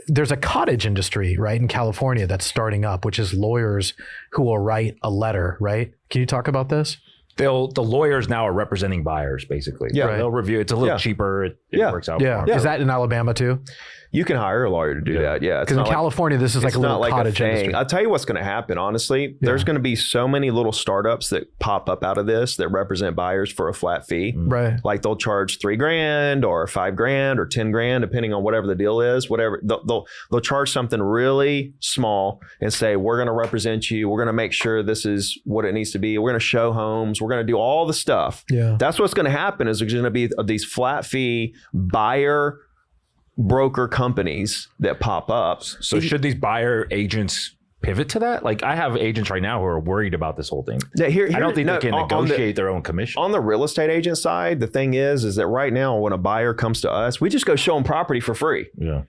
There's a cottage industry, right, in California that's starting up, which is lawyers who will write a letter, right? Can you talk about this? The lawyers now are representing buyers, basically. Yeah. Right. They'll review. It's a little cheaper. It works out. Yeah. Is that in Alabama too? You can hire a lawyer to do that. Yeah. Because in California, this is like a little cottage industry. I'll tell you what's going to happen, honestly. There's going to be so many little startups that pop up out of this that represent buyers for a flat fee. Right. Like they'll charge $3,000 or $5,000 or $10,000, depending on whatever the deal is, whatever. They'll charge something really small and say, we're going to represent you. We're going to make sure this is what it needs to be. We're going to show homes. We're going to do all the stuff. Yeah. That's what's going to happen, is there's going to be these flat fee buyer broker companies that pop up. So should these buyer agents pivot to that? Like I have agents right now who are worried about this whole thing. Yeah, I don't think they can negotiate their own commission. On the real estate agent side, the thing is that right now when a buyer comes to us, we just go show them property for free. Yeah.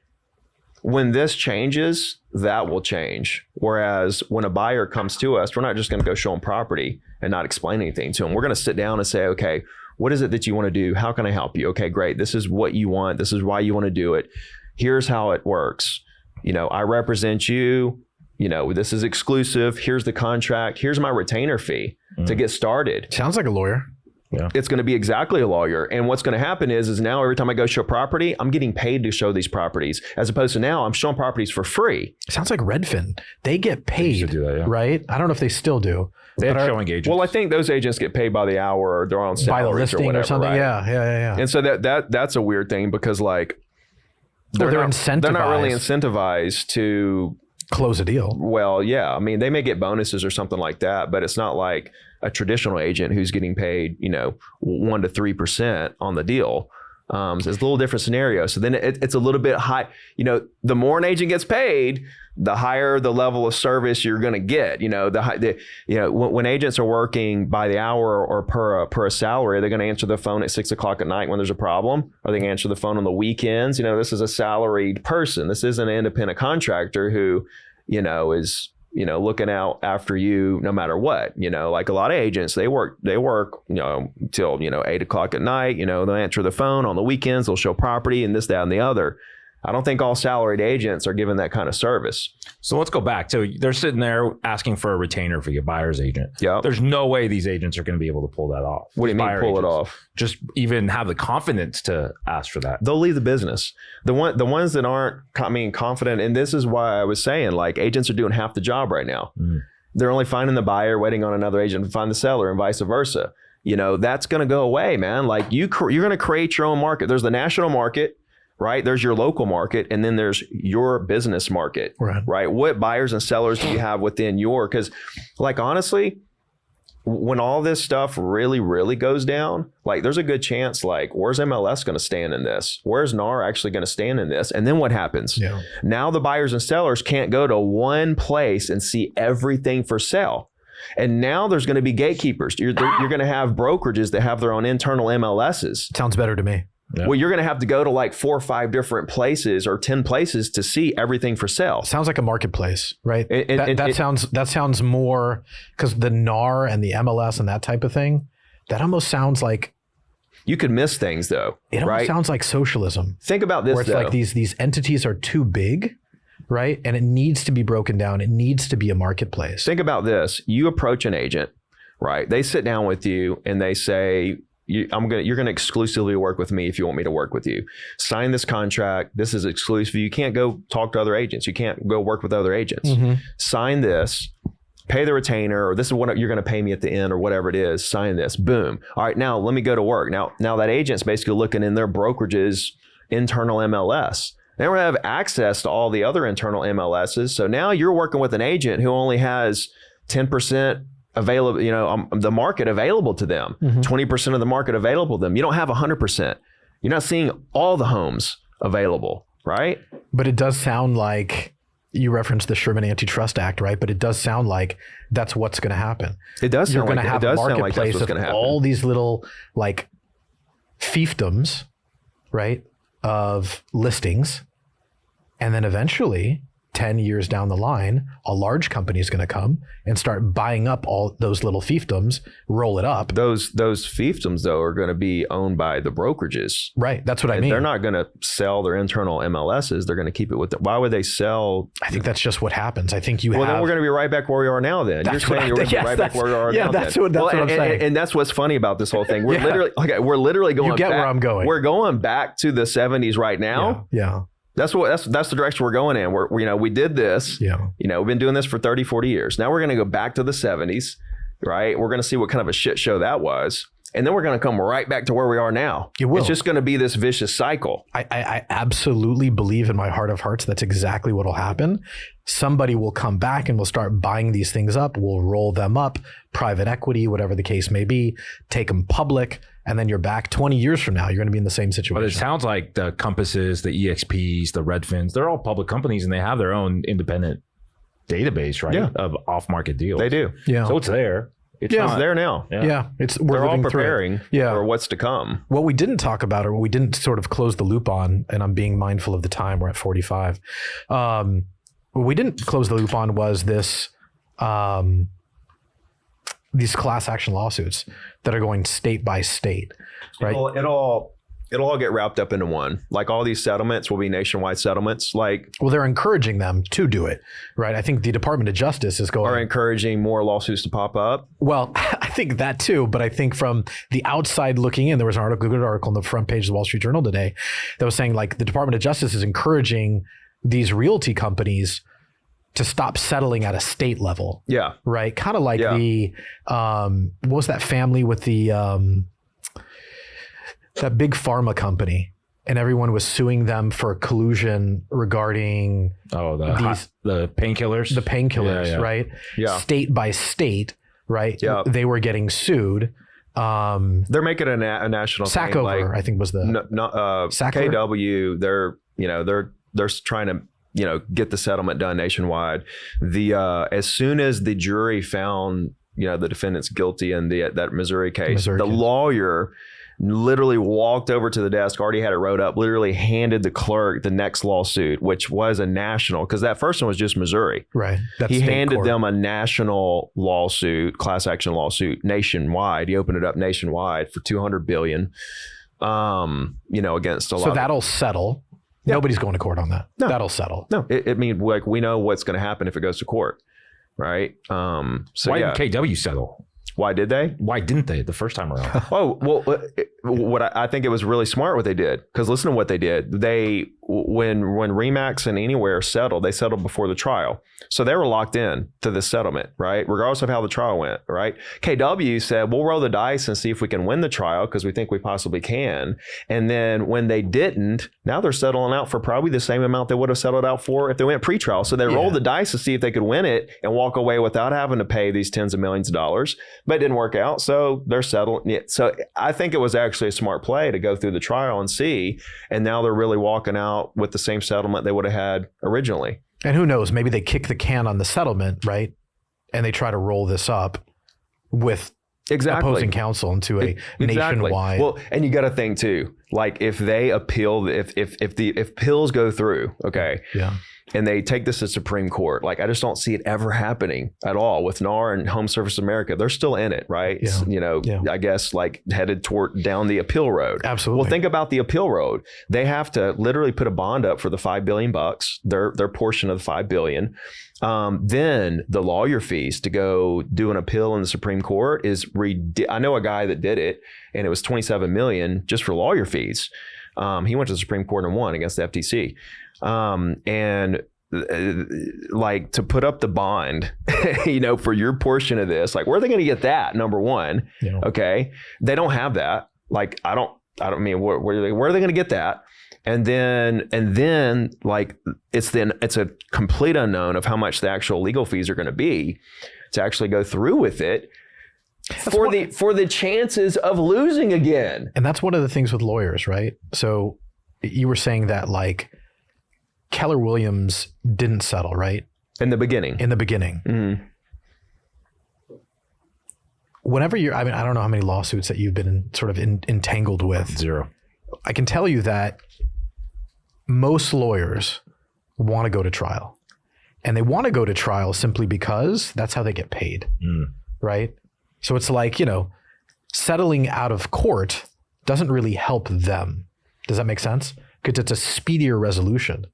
When this changes, that will change. Whereas when a buyer comes to us, we're not just going to go show them property and not explain anything to them. We're going to sit down and say, okay, what is it that you want to do? How can I help you? Okay, great. This is what you want. This is why you want to do it. Here's how it works. I represent you. This is exclusive. Here's the contract. Here's my retainer fee to get started. Sounds like a lawyer. Yeah. It's going to be exactly a lawyer. And what's going to happen is now every time I go show property, I'm getting paid to show these properties, as opposed to now I'm showing properties for free. Sounds like Redfin. They get paid, They used to do that, yeah. right? I don't know if they still do. They have But showing agents. Well, I think those agents get paid by the hour or they're on by the salaries listing or whatever, something. right? Yeah. And so that's a weird thing because like They're They're not really incentivized incentivized to close a deal. Well, yeah. I mean, they may get bonuses or something like that, but it's not like a traditional agent who's getting paid, 1 to 3% on the deal. So it's a little different scenario. So then it's a little bit high. The more an agent gets paid, the higher the level of service you're going to get. When agents are working by the hour or per a salary, they're going to answer the phone at 6 o'clock at night when there's a problem, or they can answer the phone on the weekends. This is a salaried person. This isn't an independent contractor who, is looking out after you no matter what. Like a lot of agents, they work, till 8 o'clock at night. They'll answer the phone on the weekends. They'll show property and this, that, and the other. I don't think all salaried agents are given that kind of service. So let's go back. So they're sitting there asking for a retainer fee, a buyer's agent. Yeah. There's no way these agents are going to be able to pull that off. What do you mean pull it off? Just even have the confidence to ask for that. They'll leave the business. The ones that aren't confident, and this is why I was saying like agents are doing half the job right now. They're only finding the buyer, waiting on another agent to find the seller, and vice versa. That's going to go away, man. Like you're going to create your own market. There's the national market. Right? There's your local market, and then there's your business market, right? What buyers and sellers do you have within because like, honestly, when all this stuff really, really goes down, like there's a good chance, like, where's MLS going to stand in this? Where's NAR actually going to stand in this? And then what happens? Yeah. Now the buyers and sellers can't go to one place and see everything for sale. And now there's going to be gatekeepers. You're going to have brokerages that have their own internal MLSs. Sounds better to me. Yeah. Well, you're going to have to go to like 4 or 5 different places or 10 places to see everything for sale. Sounds like a marketplace, right? That sounds more, because the NAR and the MLS and that type of thing, that almost sounds like you could miss things though. It almost sounds like socialism. Think about this, where it's like these entities are too big, right? And it needs to be broken down. It needs to be a marketplace. Think about this. You approach an agent, right? They sit down with you and they say, you're going to exclusively work with me if you want me to work with you. Sign this contract. This is exclusive. You can't go talk to other agents. You can't go work with other agents. Sign this, pay the retainer, or this is what you're going to pay me at the end, or whatever it is. Sign this. Boom. All right, now let me go to work. Now that agent's basically looking in their brokerage's internal MLS. They don't have access to all the other internal MLSs. So now you're working with an agent who only has 10% available, the market available to them, 20% of the market available to them. You don't have 100%. You're not seeing all the homes available, right? But it does sound like, you referenced the Sherman Antitrust Act, right? But it does sound like that's what's going to happen. It does sound like have a marketplace of all these little like fiefdoms, right, of listings, and then eventually 10 years down the line, a large company is going to come and start buying up all those little fiefdoms, roll it up. Those fiefdoms, though, are going to be owned by the brokerages. Right. That's what I mean. They're not going to sell their internal MLSs. They're going to keep it with them. Why would they sell? I think that's just what happens. I think then we're going to be right back where we are now then. You're saying you're going to be right back where we are now. Yeah, that's what I'm saying. And that's what's funny about this whole thing. We're literally going back. You get where I'm going. We're going back to the 70s right now. Yeah. That's the direction we're going in. We did this. Yeah. We've been doing this for 30, 40 years. Now we're going to go back to the 70s, right? We're going to see what kind of a shit show that was. And then we're going to come right back to where we are now. It will. It's just going to be this vicious cycle. I absolutely believe in my heart of hearts that's exactly what will happen. Somebody will come back and will start buying these things up. We'll roll them up, private equity, whatever the case may be, take them public. And then you're back 20 years from now. You're going to be in the same situation. But it sounds like the Compasses, the EXPs, the Redfins, they're all public companies and they have their own independent database, right? Yeah. Of off-market deals. They do. Yeah. So it's there. It's Yeah. It's not there now. Yeah. We're They're all living through it. preparing for what's to come. What we didn't talk about, or what we didn't sort of close the loop on, and I'm being mindful of the time, we're at 45. What we didn't close the loop on was this, these class action lawsuits that are going state by state, right? It'll all get wrapped up into one. Like all these settlements will be nationwide settlements. Like, well, they're encouraging them to do it, right? I think the Department of Justice is going. Are encouraging more lawsuits to pop up. Well, I think that too, but I think from the outside looking in, there was a good article on the front page of the Wall Street Journal today that was saying like the Department of Justice is encouraging these realty companies to stop settling at a state level. Yeah. Right. Kind of like the, what was that family with the, that big pharma company, and everyone was suing them for collusion regarding the painkillers. The painkillers, right? Yeah. State by state, right? Yeah. They were getting sued. They're making a national thing. Sackover, I think was the Sackler? KW. They're trying to get the settlement done nationwide. As soon as the jury found the defendants guilty in that Missouri case, the lawyer literally walked over to the desk, already had it wrote up, literally handed the clerk the next lawsuit, which was a national, because that first one was just Missouri. Right. He handed them a national lawsuit, class action lawsuit, nationwide. He opened it up nationwide for $200 billion, against a lot. So that'll settle. Yeah. Nobody's going to court on that. No. That'll settle. No, it means like we know what's going to happen if it goes to court, right? Why didn't KW settle? Why did they? Why didn't they the first time around? Oh, well, I think it was really smart what they did, because listen to what they did. When Remax and Anywhere settled, they settled before the trial. So they were locked in to this settlement, right? Regardless of how the trial went, right? KW said, we'll roll the dice and see if we can win the trial, because we think we possibly can. And then when they didn't, now they're settling out for probably the same amount they would have settled out for if they went pre-trial. So they rolled the dice to see if they could win it and walk away without having to pay these tens of millions of dollars. But it didn't work out. So they're settling. Yeah. So I think it was actually a smart play to go through the trial and see. And now they're really walking out with the same settlement they would have had originally. And who knows, maybe they kick the can on the settlement, right? And they try to roll this up with opposing counsel into a nationwide. Well, and you got to think too, like if they appeal, if pills go through, okay. Yeah. And they take this to Supreme Court. Like, I just don't see it ever happening at all with NAR and Home Service America. They're still in it, right? Yeah. I guess like headed down the appeal road. Absolutely. Well, think about the appeal road. They have to literally put a bond up for the $5 billion, their portion of the $5 billion. Then the lawyer fees to go do an appeal in the Supreme Court is I know a guy that did it, and it was $27 million just for lawyer fees. He went to the Supreme Court and won against the FTC. And like to put up the bond, for your portion of this, like where are they going to get that? Number one, okay, they don't have that. Like I don't mean where are they going to get that? And then like it's a complete unknown of how much the actual legal fees are going to be to actually go through with it. For the chances of losing again. And that's one of the things with lawyers, right? So you were saying that like Keller Williams didn't settle, right? In the beginning. Mm-hmm. Whenever I don't know how many lawsuits that you've been sort of entangled with. Zero. I can tell you that most lawyers want to go to trial. And they want to go to trial simply because that's how they get paid, right? So it's like, settling out of court doesn't really help them. Does that make sense? Because it's a speedier resolution.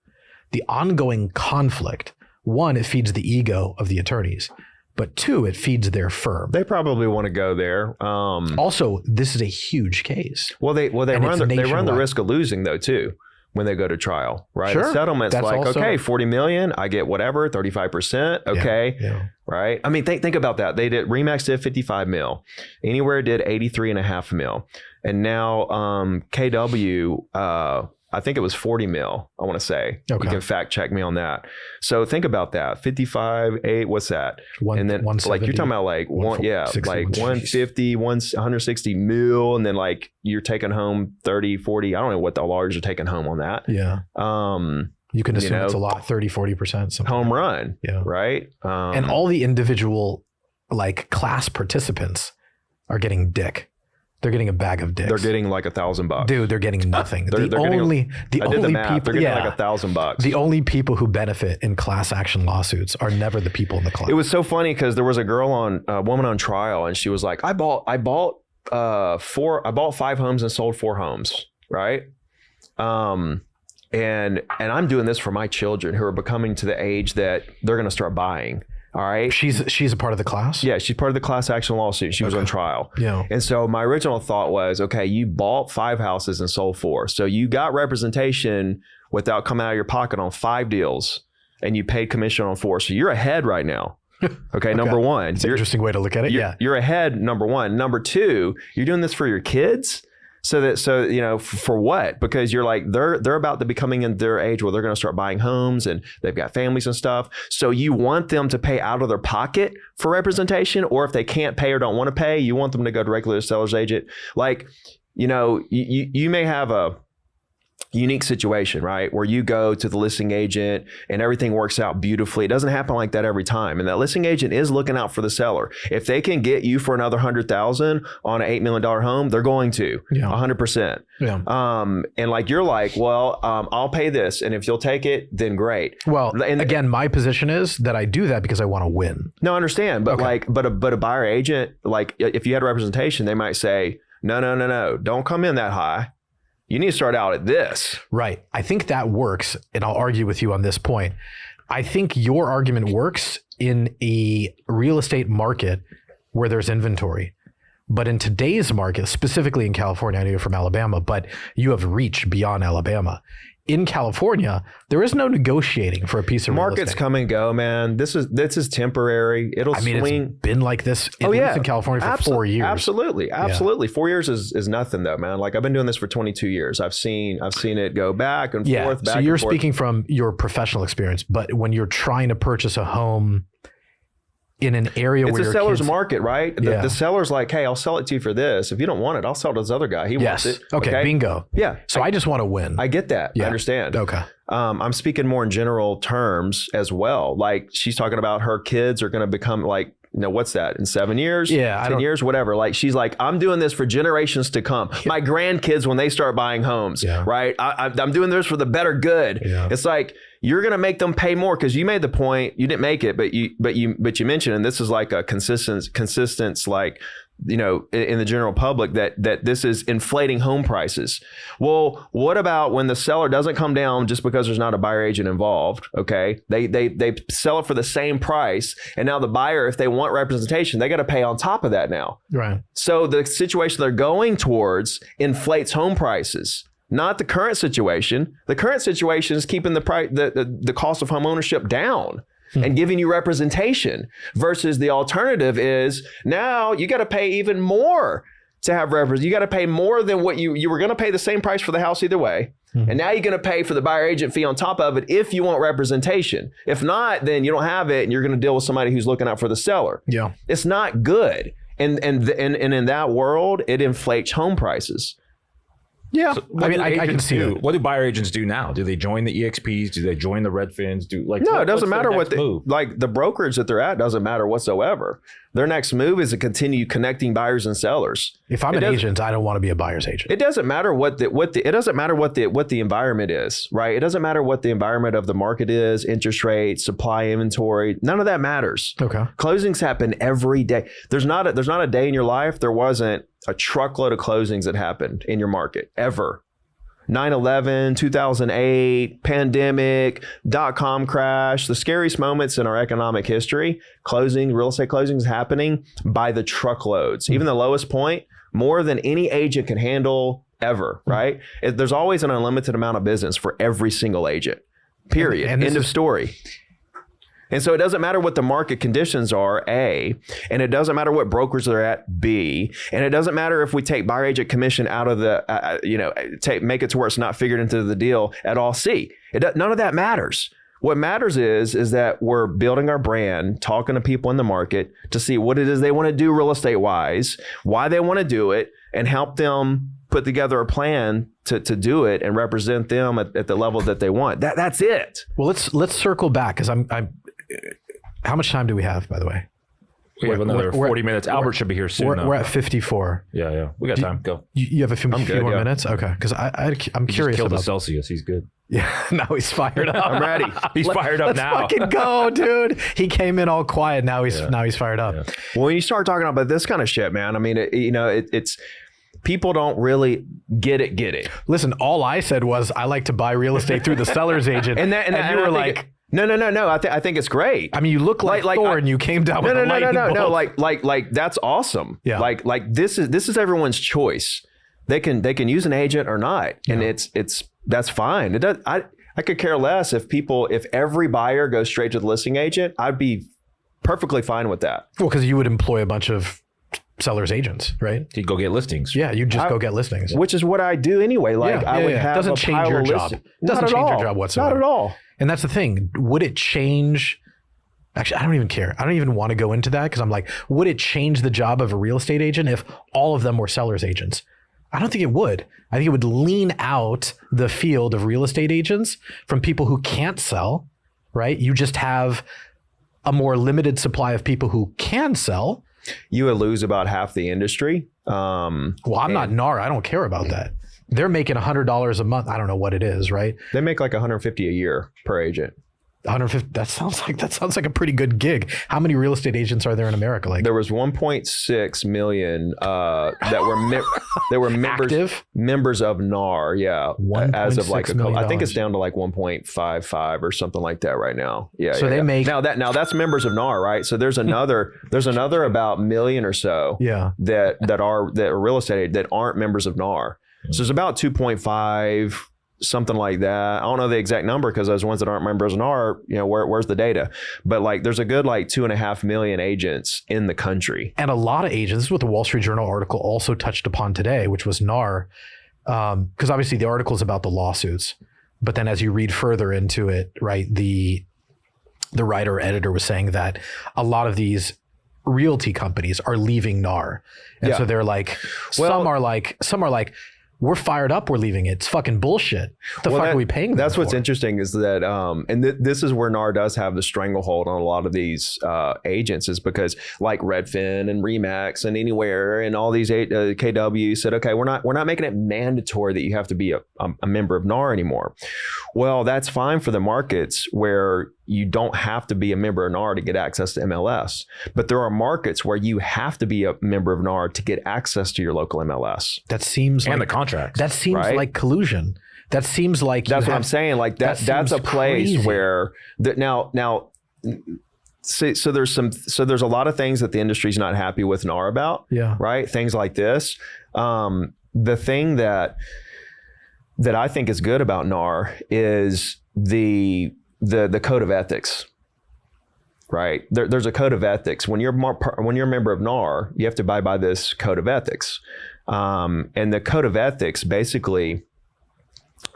The ongoing conflict, one, it feeds the ego of the attorneys, but two, it feeds their firm. They probably want to go there. Also, this is a huge case. Well, they run the risk of losing though too when they go to trial, right? Sure. The settlement's That's like, also, okay, 40 million, I get whatever, 35%, okay, right? I mean, think about that. Remax did 55 mil, Anywhere did 83.5 mil, and now KW. I think it was 40 mil, I want to say. Okay. You can fact check me on that. So think about that. 55, 8, what's that? And then like you're talking about like 150, 160 mil, and then like you're taking home 30, 40. I don't know what the lawyers are taking home on that. Yeah. You can assume it's a lot, 30, 40%. Home run. Yeah. Right. And all the individual like class participants are getting dick. They're getting a bag of dicks. They're getting like $1,000. Dude, they're getting nothing. I did the math. People, they're getting like $1,000. The only people who benefit in class action lawsuits are never the people in the class. It was so funny because there was a woman on trial, and she was like, I bought 5 homes and sold 4 homes. Right. And I'm doing this for my children who are becoming to the age that they're going to start buying. All right. She's a part of the class? Yeah, she's part of the class action lawsuit. She was on trial. Yeah. And so my original thought was, okay, you bought 5 houses and sold 4. So you got representation without coming out of your pocket on 5 deals, and you paid commission on 4. So you're ahead right now. Okay, number one. It's an interesting way to look at it. You're ahead, number one. Number two, you're doing this for your kids. So for what? Because you're like, they're about to be coming in their age where they're going to start buying homes and they've got families and stuff. So you want them to pay out of their pocket for representation, or if they can't pay or don't want to pay, you want them to go directly to the seller's agent. Like, you may have a unique situation, right? Where you go to the listing agent and everything works out beautifully. It doesn't happen like that every time. And that listing agent is looking out for the seller. If they can get you for another $100,000 on an $8 million home, they're going to 100%. Yeah. And like, you're like, well, I'll pay this. And if you'll take it, then great. Well, and again, my position is that I do that because I want to win. No, I understand. But but a buyer agent, like if you had representation, they might say, no, don't come in that high. You need to start out at this. Right. I think that works. And I'll argue with you on this point. I think your argument works in a real estate market where there's inventory. But in today's market, specifically in California, I know you're from Alabama, but you have reach beyond Alabama. In California, there is no negotiating for a piece of real estate. Markets come and go, man. This is temporary. It'll swing. It's been like this in California for 4 years. Absolutely. 4 years is nothing though, man. Like I've been doing this for 22 years. I've seen it go back and forth. So you're speaking from your professional experience, but when you're trying to purchase a home in an area where it's a seller's market, right? The seller's like, hey, I'll sell it to you for this. If you don't want it, I'll sell it to this other guy. He wants it. Okay, bingo. Yeah. So I just want to win. I get that. I understand. Okay. I'm speaking more in general terms as well. Like she's talking about her kids are going to become like, what's that in 7 years? 10 years, whatever. Like she's like, I'm doing this for generations to come. My grandkids, when they start buying homes, right? I'm doing this for the better good. Yeah. It's like, you're going to make them pay more because you made the point. You didn't make it, but you mentioned, and this is like a consistent, like, in the general public that this is inflating home prices. Well, what about when the seller doesn't come down just because there's not a buyer agent involved? Okay. They sell it for the same price. And now the buyer, if they want representation, they got to pay on top of that now. Right. So the situation they're going towards inflates home prices. Not the current situation. The current situation is keeping the cost of home ownership down and giving you representation, versus the alternative is now you got to pay even more to have representation. You got to pay more than what you were going to pay the same price for the house either way. And now you're going to pay for the buyer agent fee on top of it if you want representation. If not, then you don't have it and you're going to deal with somebody who's looking out for the seller. Yeah. It's not good. And in that world, it inflates home prices. Yeah, so I can see it. What do buyer agents do now? Do they join the EXPs? Do they join the Redfins? No, it doesn't matter what the brokerage that they're at doesn't matter whatsoever. Their next move is to continue connecting buyers and sellers. If I'm an agent, I don't want to be a buyer's agent. It doesn't matter what the environment is, right? It doesn't matter what the environment of the market is, interest rates, supply, inventory. None of that matters. Okay. Closings happen every day. There's not a day in your life there wasn't a truckload of closings that happened in your market ever. 9/11, 2008, pandemic, .com crash, the scariest moments in our economic history, real estate closings happening by the truckloads. Even the lowest point, more than any agent can handle ever, right? There's always an unlimited amount of business for every single agent, period. End of story. And so it doesn't matter what the market conditions are, A, and it doesn't matter what brokers they're at, B, and it doesn't matter if we take buyer agent commission out of the, make it to where it's not figured into the deal at all, C. None of that matters. What matters is that we're building our brand, talking to people in the market to see what it is they want to do real estate wise, why they want to do it, and help them put together a plan to do it and represent them at the level that they want. That's it. Well, let's circle back because I'm. How much time do we have, by the way? We have another 40 minutes. Albert should be here soon. We're at 54. Yeah. We got time. Go. You have a few more minutes? Okay. Because I'm curious killed about the Celsius. He's good. Yeah. Now he's fired up. I'm ready. He's fired up now. Let's fucking go, dude. He came in all quiet. Now he's fired up. Yeah. Well, when you start talking about this kind of shit, man, I mean, it's people don't really get it. Listen, all I said was I like to buy real estate through the seller's agent. and you were like... No. I think it's great. I mean, you look like Thor, and you came down with a lightning bolt. No. Like that's awesome. Yeah. Like this is everyone's choice. They can use an agent or not, and that's fine. It does. I could care less if every buyer goes straight to the listing agent. I'd be perfectly fine with that. Well, because you would employ a bunch of sellers agents, right? He'd go get listings. Yeah, you just go get listings, which is what I do anyway. Like I would have doesn't change your job. Doesn't change your job whatsoever. Not at all. And that's the thing. Would it change? Actually, I don't even care. I don't even want to go into that because I'm like, would it change the job of a real estate agent if all of them were sellers agents? I don't think it would. I think it would lean out the field of real estate agents from people who can't sell, right? You just have a more limited supply of people who can sell. You would lose about half the industry. Well, I'm not NAR. I don't care about that. They're making $100 a month. I don't know what it is, right? They make like $150 a year per agent. 150. That sounds like a pretty good gig. How many real estate agents are there in America? Like there was 1.6 million that were members of NAR. Yeah, as of like I think it's down to like 1.55 or something like that right now. Yeah. So they make now that's members of NAR, right? So there's another about million or so. Yeah. That are real estate that aren't members of NAR. So it's about 2.5. Something like that. I don't know the exact number because those ones that aren't members of NAR, where's the data? But like, there's a good like 2.5 million agents in the country, and a lot of agents. This is what the Wall Street Journal article also touched upon today, which was NAR, because obviously the article is about the lawsuits, but then as you read further into it, right, the writer or editor was saying that a lot of these realty companies are leaving NAR, and so they're like, some are like. We're fired up. We're leaving it. It's fucking bullshit. What the fuck are we paying them That's for? What's interesting is that, and this is where NAR does have the stranglehold on a lot of these agents, is because like Redfin and Remax and Anywhere and all these KW said, okay, we're not making it mandatory that you have to be a member of NAR anymore. Well, that's fine for the markets where you don't have to be a member of NAR to get access to MLS. But there are markets where you have to be a member of NAR to get access to your local MLS. That seems and like the contracts. That seems like collusion. That seems like that's what I'm saying. Like that's a place crazy. Where now. So there's a lot of things that the industry's not happy with NAR about. Yeah. Right. Things like this. The thing that I think is good about NAR is the code of ethics, right? There's a code of ethics. When you're a member of NAR, you have to abide by this code of ethics. And the code of ethics basically,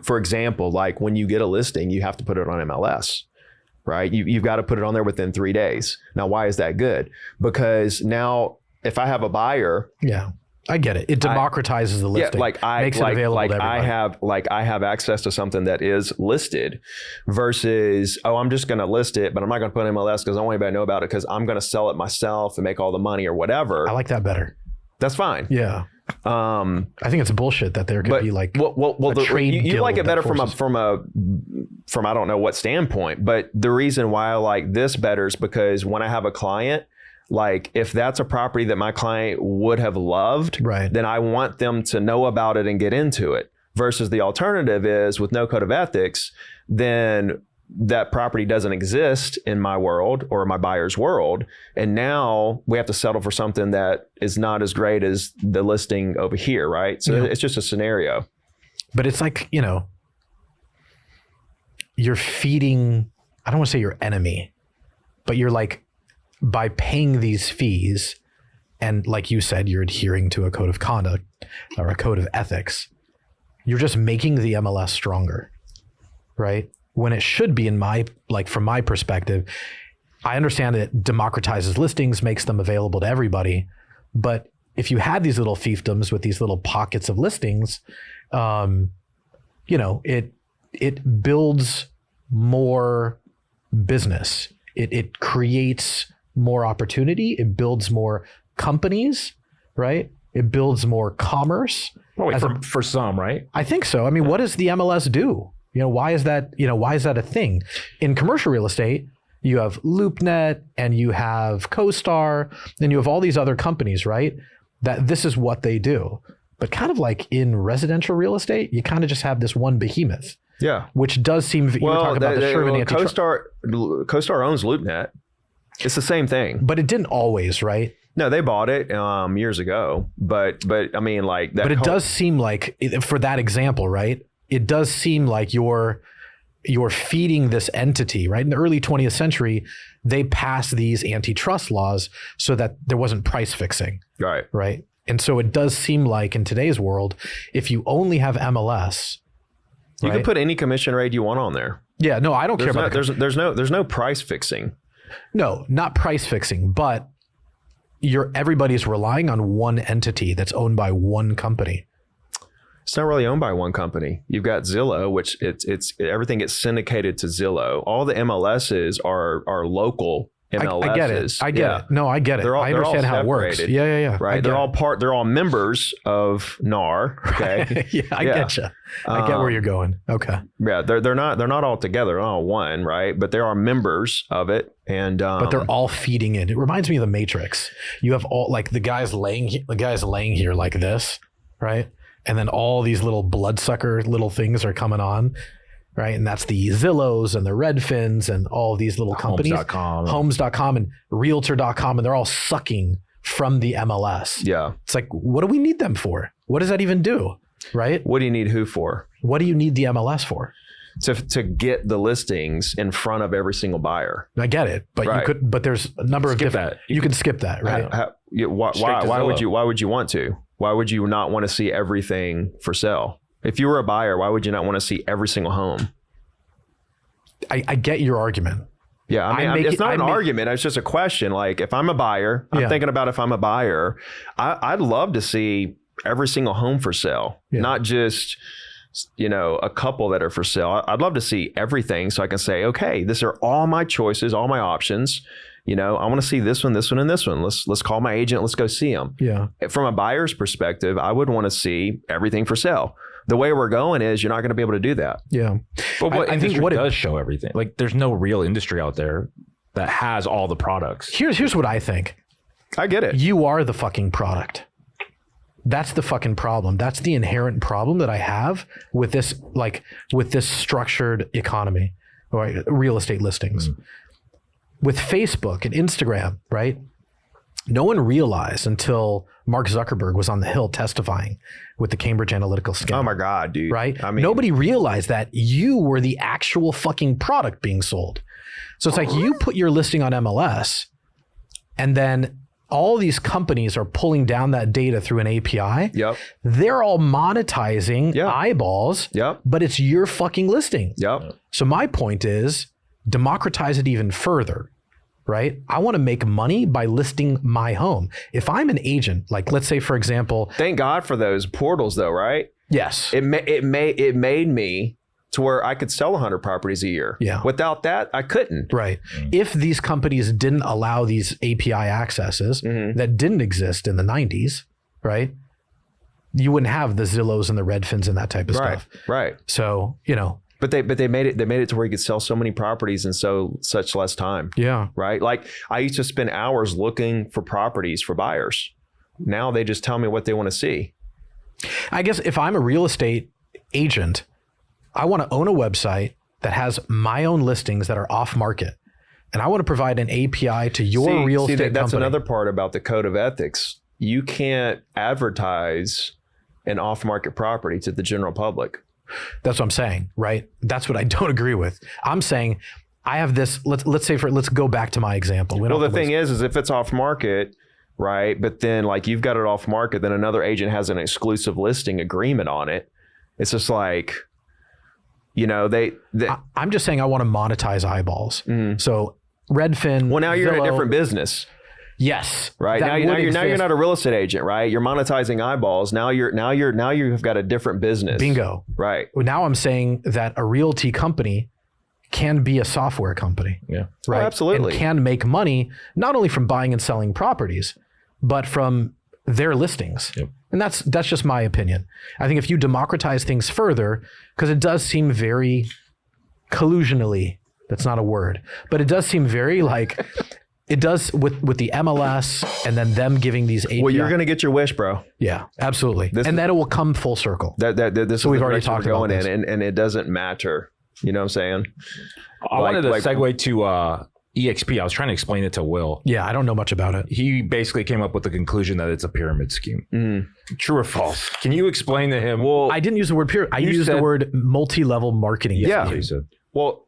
for example, like when you get a listing, you have to put it on MLS, right? You've got to put it on there within 3 days. Now, why is that good? Because now if I have a buyer, I get it. It democratizes the listing. Makes it available to everybody. I have access to something that is listed versus, I'm just going to list it, but I'm not going to put MLS because I don't want anybody to know about it because I'm going to sell it myself and make all the money or whatever. I like that better. That's fine. Yeah. I think it's bullshit that there could be like a trade you like it better from I don't know what standpoint, but the reason why I like this better is because when I have a client, like if that's a property that my client would have loved, right, then I want them to know about it and get into it. Versus the alternative is with no code of ethics, then that property doesn't exist in my world or my buyer's world. And now we have to settle for something that is not as great as the listing over here, right? So it's just a scenario. But it's like, you're feeding, I don't want to say your enemy, but you're like, by paying these fees, and like you said, you're adhering to a code of conduct or a code of ethics, you're just making the MLS stronger, right? When it should be from my perspective, I understand that it democratizes listings, makes them available to everybody, but if you had these little fiefdoms with these little pockets of listings, it builds more business. It creates more opportunity. It builds more companies, right? It builds more commerce. Probably for some, right? I think so. I mean, what does the MLS do? Why is that a thing? In commercial real estate, you have LoopNet and you have CoStar, and you have all these other companies, right? That this is what they do. But kind of like in residential real estate, you kind of just have this one behemoth. Yeah. Which does seem, you were talking about the Sherman antitrust. CoStar owns LoopNet. It's the same thing. But it didn't always, right? No, they bought it years ago. But I mean, like that. But it does seem like, for that example, right? It does seem like you're feeding this entity, right? In the early 20th century, they passed these antitrust laws so that there wasn't price fixing. Right. Right. And so it does seem like in today's world, if you only have MLS, you can put any commission rate you want on there. Yeah, no, I don't care about there's no price fixing. No, not price fixing, but everybody's relying on one entity that's owned by one company. It's not really owned by one company. You've got Zillow, which it's everything gets syndicated to Zillow. All the MLSs are local MLSs. I get it. No, I get it. I understand how it works. Yeah. Right. They're all members of NAR. Okay. Yeah, I get you. I get where you're going. Okay. Yeah, they're not all together. They're all one, right? But they are members of it, and but they're all feeding in. It reminds me of the Matrix. You have all like the guys laying here like this, right? And then all these little bloodsucker little things are coming on, right? And that's the Zillows and the Redfins and all these little companies. Homes.com and Realtor.com, and they're all sucking from the MLS. Yeah. It's like, what do we need them for? What does that even do, right? What do you need who for? What do you need the MLS for? To get the listings in front of every single buyer. I get it, but but there's a number of different. You can skip that, right? Why would you want to? Why would you not want to see everything for sale? If you were a buyer, why would you not want to see every single home? I get your argument. Yeah, I mean, it's not an argument. It's just a question. Like, if I'm a buyer, I'm thinking about if I'm a buyer, I'd love to see every single home for sale, not just a couple that are for sale. I'd love to see everything so I can say, okay, these are all my choices, all my options. I want to see this one, and this one. Let's call my agent. Let's go see them. Yeah. From a buyer's perspective, I would want to see everything for sale. The way we're going is you're not going to be able to do that. Yeah. But I think what it does show everything. Like, there's no real industry out there that has all the products. Here's what I think. I get it. You are the fucking product. That's the fucking problem. That's the inherent problem that I have with this structured economy or real estate listings. With Facebook and Instagram, right? No one realized until Mark Zuckerberg was on the Hill testifying with the Cambridge Analytica scandal. Oh my God, dude. Right? I mean, nobody realized that you were the actual fucking product being sold. So it's like you put your listing on MLS and then all these companies are pulling down that data through an API. Yep. They're all monetizing eyeballs. Yep. But it's your fucking listing. Yep. So my point is democratize it even further. Right? I want to make money by listing my home. If I'm an agent, like let's say, for example. Thank God for those portals though, right? Yes. It made me to where I could sell 100 properties a year. Yeah. Without that, I couldn't. Right. If these companies didn't allow these API accesses that didn't exist in the 90s, right? You wouldn't have the Zillows and the Redfins and that type of stuff. Right. So, But they made it to where you could sell so many properties in such less time. Yeah. Right. Like I used to spend hours looking for properties for buyers. Now they just tell me what they want to see. I guess if I'm a real estate agent, I want to own a website that has my own listings that are off market. And I want to provide an API to your real estate that's company. another part about the code of ethics. You can't advertise an off market property to the general public. That's what I'm saying, right? That's what I don't agree with. I'm saying I have this, let's go back to my example. Well, the thing is if it's off market, right? But then like you've got it off market, then another agent has an exclusive listing agreement on it. It's just like, I'm just saying I want to monetize eyeballs. So Redfin. Well, now you're Zillow, in a different business. Yes. Right. That Now would you're exist. not a real estate agent, right? You're monetizing eyeballs. Now you've got a different business. Bingo. Right. Well, now I'm saying that a realty company can be a software company. Yeah. Right. Oh, absolutely. And can make money not only from buying and selling properties, but from their listings. Yep. And that's just my opinion. I think if you democratize things further, because it does seem very collusionally, that's not a word, but it does seem very like it does with the MLS and then them giving these API. Well, you're going to get your wish, bro. Yeah, absolutely. And then it will come full circle. This So is we've the already direction talked we're about going this. in, and it doesn't matter. You know what I'm saying? I wanted to segue to EXP. I was trying to explain it to Will. Yeah, I don't know much about it. He basically came up with the conclusion that it's a pyramid scheme. True or false? Can you explain to him? Well, I didn't use the word pyramid. I used the word multi-level marketing. Yeah. That's what you said. well,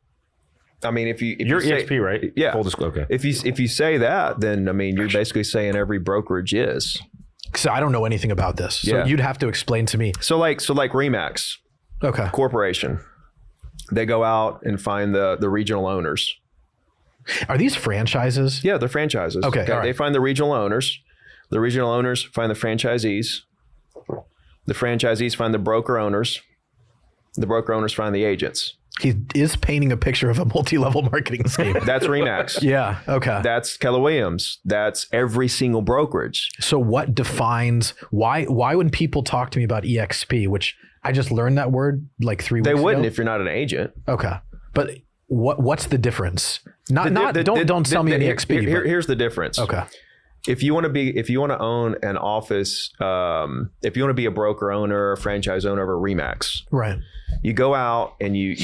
I mean, if You're you say, EXP, right? Yeah. Full disclosure. Okay. if you say that, then I mean, you're basically saying every brokerage is. So I don't know anything about this. So Yeah. you'd have to explain to me. So like Remax Okay. Corporation, they go out and find the regional owners. Are these franchises? Yeah, they're franchises. Okay, all right. They find the regional owners. The regional owners find the franchisees. The franchisees find the broker owners. The broker owners find the agents. He is painting a picture of a multi-level marketing scheme. That's Remax. Yeah. Okay. That's Keller Williams. That's every single brokerage. So what defines why when people talk to me about EXP, which I just learned that word like 3 weeks They ago? wouldn't if you're not an agent. Okay. But what's the difference? Don't sell me an EXP. Here's the difference. Okay. If you want to own an office, if you want to be a broker owner, a franchise owner of a Remax, Right. you go out and you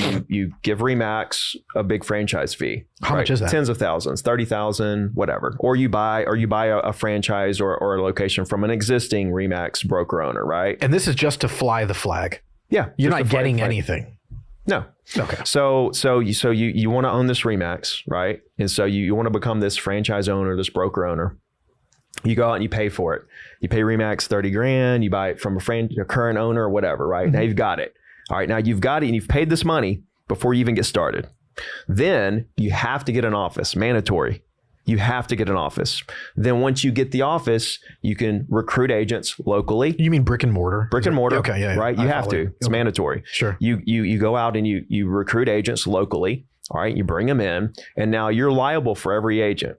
give Remax a big franchise fee. How much is that? Tens of thousands, 30,000, whatever. Or you buy a franchise or a location from an existing Remax broker owner, right? And this is just to fly the flag. Yeah. You're just not a flag- getting flag. anything. No. Okay. So you want to own this Remax, right? And so you want to become this franchise owner, this broker owner. You go out and you pay for it. You pay Remax 30 grand. You buy it from a current owner or whatever, right? Now you've got it. All right. Now you've got it and you've paid this money before you even get started. Then you have to get an office, mandatory. You have to get an office. Then once you get the office, you can recruit agents locally. You mean brick and mortar? Brick and mortar. Okay. Yeah. Right. You have to. It's mandatory. Sure. You go out and you recruit agents locally. All right. You bring them in and now you're liable for every agent.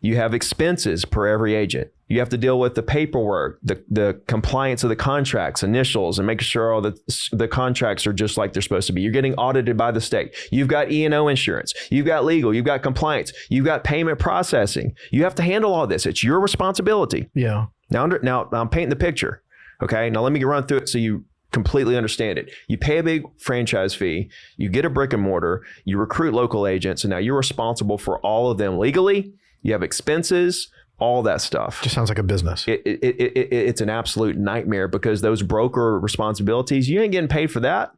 You have expenses per every agent. You have to deal with the paperwork, the compliance of the contracts, initials, and making sure all the contracts are just like they're supposed to be. You're getting audited by the state. You've got E&O insurance. You've got legal. You've got compliance. You've got payment processing. You have to handle all this. It's your responsibility. Yeah. Now I'm painting the picture. Okay. Now let me run through it so you completely understand it. You pay a big franchise fee. You get a brick and mortar. You recruit local agents, and now you're responsible for all of them legally. You have expenses, all that stuff. Just sounds like a business. It's an absolute nightmare because those broker responsibilities, you ain't getting paid for that.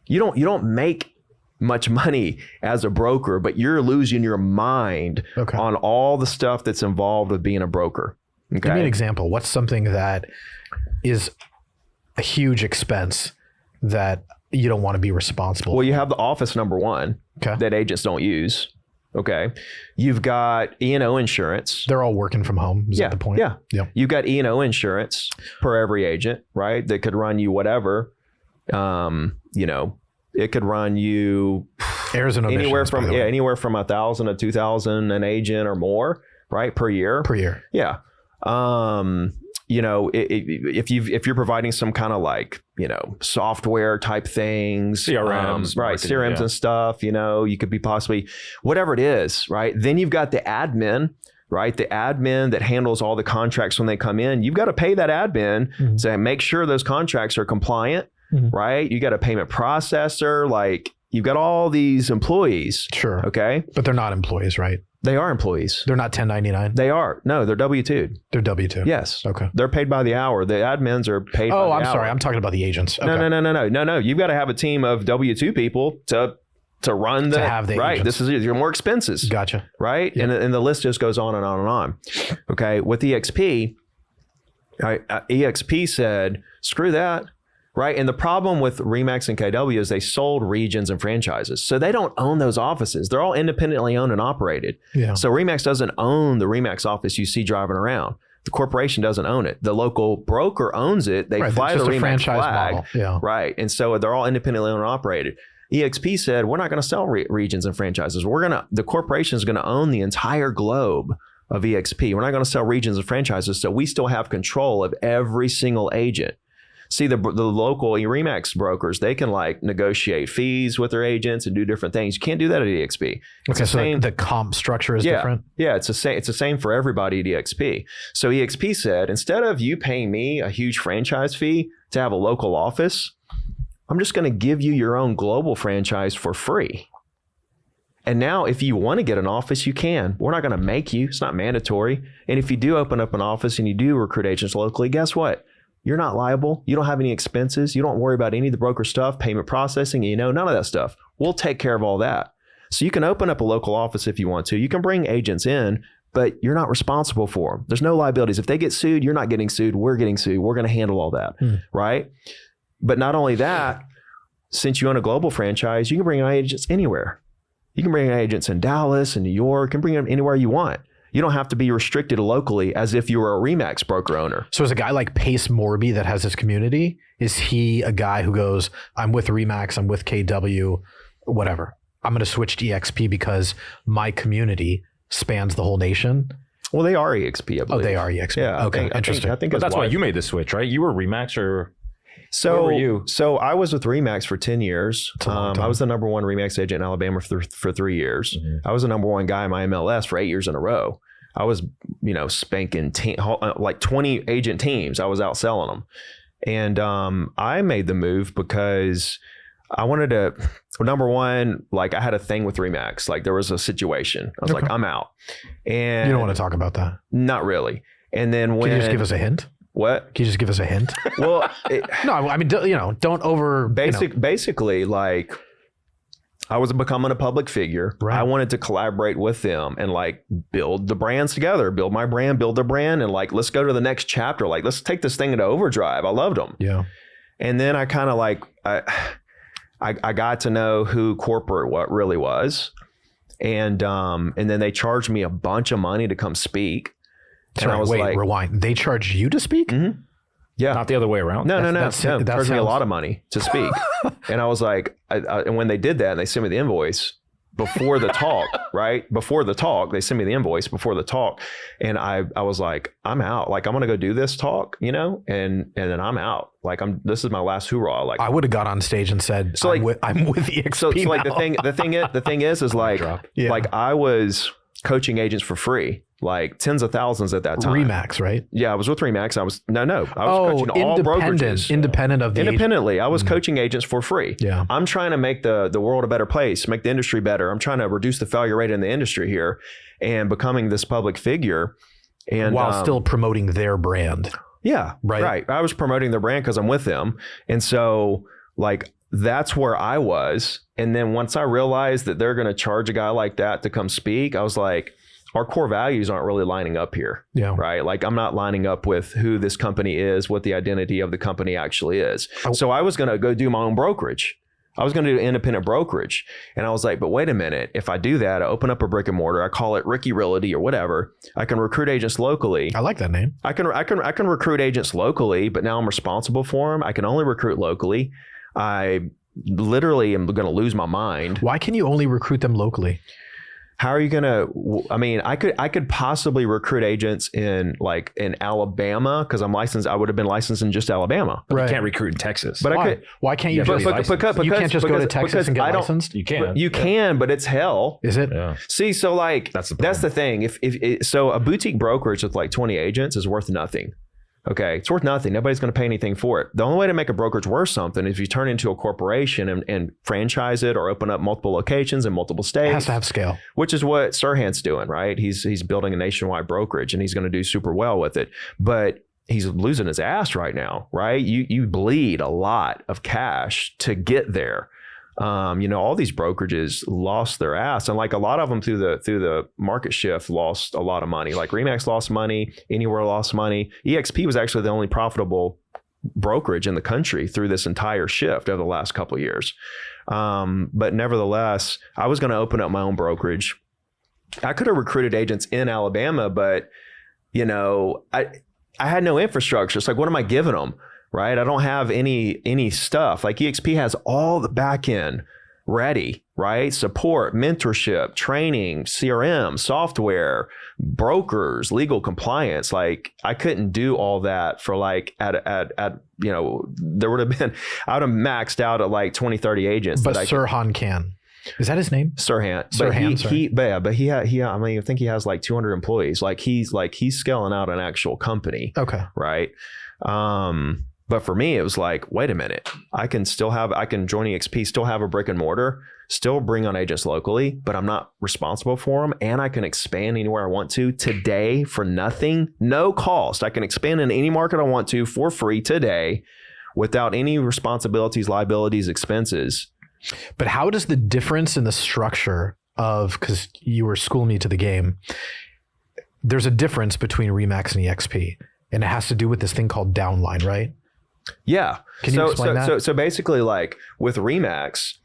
You don't make much money as a broker, but you're losing your mind on all the stuff that's involved with being a broker. Okay? Give me an example. What's something that is a huge expense that you don't want to be responsible? Well, you have the office number one that agents don't use. Okay. You've got E&O insurance. They're all working from home. Is that the point? Yeah. Yeah. You've got E&O insurance per every agent, right? That could run you whatever. It could run you Arizona anywhere from $1,000 to $2,000 an agent or more, right? Per year. Yeah. If you're providing some kind of software type things, CRMs, right? marketing, CRMs and stuff, you could be possibly whatever it is, right? Then you've got the admin, right? The admin that handles all the contracts when they come in. You've got to pay that admin to make sure those contracts are compliant, right? You got a payment processor, you've got all these employees. Sure. Okay. But they're not employees, right? They are employees. They're not 1099. They are. No, they're W-2'd. They're W-2. Yes. Okay. They're paid by the hour. The admins are paid by the hour. I'm sorry. I'm talking about the agents. Okay. No. You've got to have a team of W-2 people to run the, to have the right. agents. This is your more expenses. Gotcha. Right. Yeah. And the list just goes on and on and on. Okay. With EXP, EXP said, screw that. Right. And the problem with Remax and KW is they sold regions and franchises. So they don't own those offices. They're all independently owned and operated. Yeah. So Remax doesn't own the Remax office you see driving around. The corporation doesn't own it. The local broker owns it. They fly the Remax franchise flag. model. Yeah. Right. And so they're all independently owned and operated. EXP said, we're not going to sell regions and franchises. The corporation is going to own the entire globe of EXP. We're not going to sell regions and franchises. So we still have control of every single agent. See, the local Remax brokers, they can like negotiate fees with their agents and do different things. You can't do that at EXP. Okay, so the comp structure is different? Yeah, it's the same for everybody at EXP. So EXP said, instead of you paying me a huge franchise fee to have a local office, I'm just going to give you your own global franchise for free. And now if you want to get an office, you can. We're not going to make you. It's not mandatory. And if you do open up an office and you do recruit agents locally, guess what? You're not liable. You don't have any expenses. You don't worry about any of the broker stuff, payment processing, none of that stuff. We'll take care of all that. So you can open up a local office if you want to. You can bring agents in, but you're not responsible for them. There's no liabilities. If they get sued, you're not getting sued. We're getting sued. We're going to handle all that, right? But not only that, since you own a global franchise, you can bring in agents anywhere. You can bring in agents in Dallas and New York, and bring them anywhere you want. You don't have to be restricted locally as if you were a Remax broker owner. So is a guy like Pace Morby that has his community, is he a guy who goes, I'm with Remax, I'm with KW, whatever. I'm going to switch to EXP because my community spans the whole nation? Well, they are EXP, I believe. Oh, they are EXP. Yeah. Okay, interesting. I think but that's why you made the switch, right? You were Remax or... So, where were you? So I was with Remax for 10 years. long time. I was the number one Remax agent in Alabama for 3 years. I was the number one guy in my MLS for 8 years in a row. I was, spanking like 20 agent teams. I was out selling them. And I made the move because I wanted to, number one, like I had a thing with Remax. Like there was a situation. I was like, I'm out. And you don't want to talk about that? Not really. And then when... Can you just give us a hint? What? Can you just give us a hint? Well, no, I mean, don't over... Basically, like I was becoming a public figure. Right. I wanted to collaborate with them and like build the brands together, build my brand, build their brand. And like, let's go to the next chapter. Like, let's take this thing into overdrive. I loved them. Yeah. And then I kind of like, I got to know who corporate what really was. And then they charged me a bunch of money to come speak. Sorry, and I was like, rewind. They charged you to speak? Mm-hmm. Yeah. Not the other way around? No. Charged me a lot of money to speak. And I was like, and when they did that, and they sent me the invoice before the talk, right? Before the talk, they sent me the invoice before the talk. And I was like, I'm out. Like, I'm going to go do this talk, and then I'm out. Like, this is my last hoorah. Like, I would have got on stage and said, so I'm with EXP so like now. the thing is like, like I was coaching agents for free. Like tens of thousands at that time. Remax, right? Yeah, I was with Remax. I was coaching all brokerages. Independently. I was coaching agents for free. Yeah. I'm trying to make the world a better place, make the industry better. I'm trying to reduce the failure rate in the industry here and becoming this public figure. And while still promoting their brand. Yeah. Right. I was promoting their brand because I'm with them. And so like that's where I was. And then once I realized that they're going to charge a guy like that to come speak, I was like, our core values aren't really lining up here. Yeah. Right. Like I'm not lining up with who this company is, what the identity of the company actually is. So I was going to go do my own brokerage. I was going to do independent brokerage. And I was like, but wait a minute. If I do that, I open up a brick and mortar, I call it Ricky Realty or whatever. I can recruit agents locally. I like that name. I can recruit agents locally, but now I'm responsible for them. I can only recruit locally. I literally am going to lose my mind. Why can you only recruit them locally? How are you going to, I mean, I could possibly recruit agents in Alabama because I'm licensed. I would have been licensed in just Alabama. But you can't recruit in Texas. But why can't you just, you can't just go to Texas and get licensed? You can. You can, but it's hell. Is it? Yeah. See, so like, that's the thing. So a boutique brokerage with like 20 agents is worth nothing. Okay, it's worth nothing. Nobody's going to pay anything for it. The only way to make a brokerage worth something is if you turn into a corporation and franchise it or open up multiple locations in multiple states. It has to have scale. Which is what Sirhan's doing, right? He's building a nationwide brokerage and he's going to do super well with it. But he's losing his ass right now, right? You bleed a lot of cash to get there. All these brokerages lost their ass, and like a lot of them through the market shift lost a lot of money. Like Remax lost money, Anywhere lost money. EXP was actually the only profitable brokerage in the country through this entire shift over the last couple of years. But nevertheless, I was going to open up my own brokerage. I could have recruited agents in Alabama, but I had no infrastructure. It's like, what am I giving them? Right? I don't have any stuff. Like EXP has all the back end ready, right? Support, mentorship, training, CRM, software, brokers, legal compliance. Like I couldn't do all that for like there would have been, I would have maxed out at like 20, 30 agents. But Sirhan can. Is that his name? Sirhan. But I mean, I think he has like 200 employees. Like he's scaling out an actual company. Okay. Right. But for me, it was like, wait a minute, I can join EXP, still have a brick and mortar, still bring on agents locally, but I'm not responsible for them. And I can expand anywhere I want to today for nothing, no cost. I can expand in any market I want to for free today without any responsibilities, liabilities, expenses. But how does the difference in the structure because you were schooling me to the game, there's a difference between RE/MAX and EXP, and it has to do with this thing called downline, right? Yeah. Can you explain that? So basically, like with RE/MAX,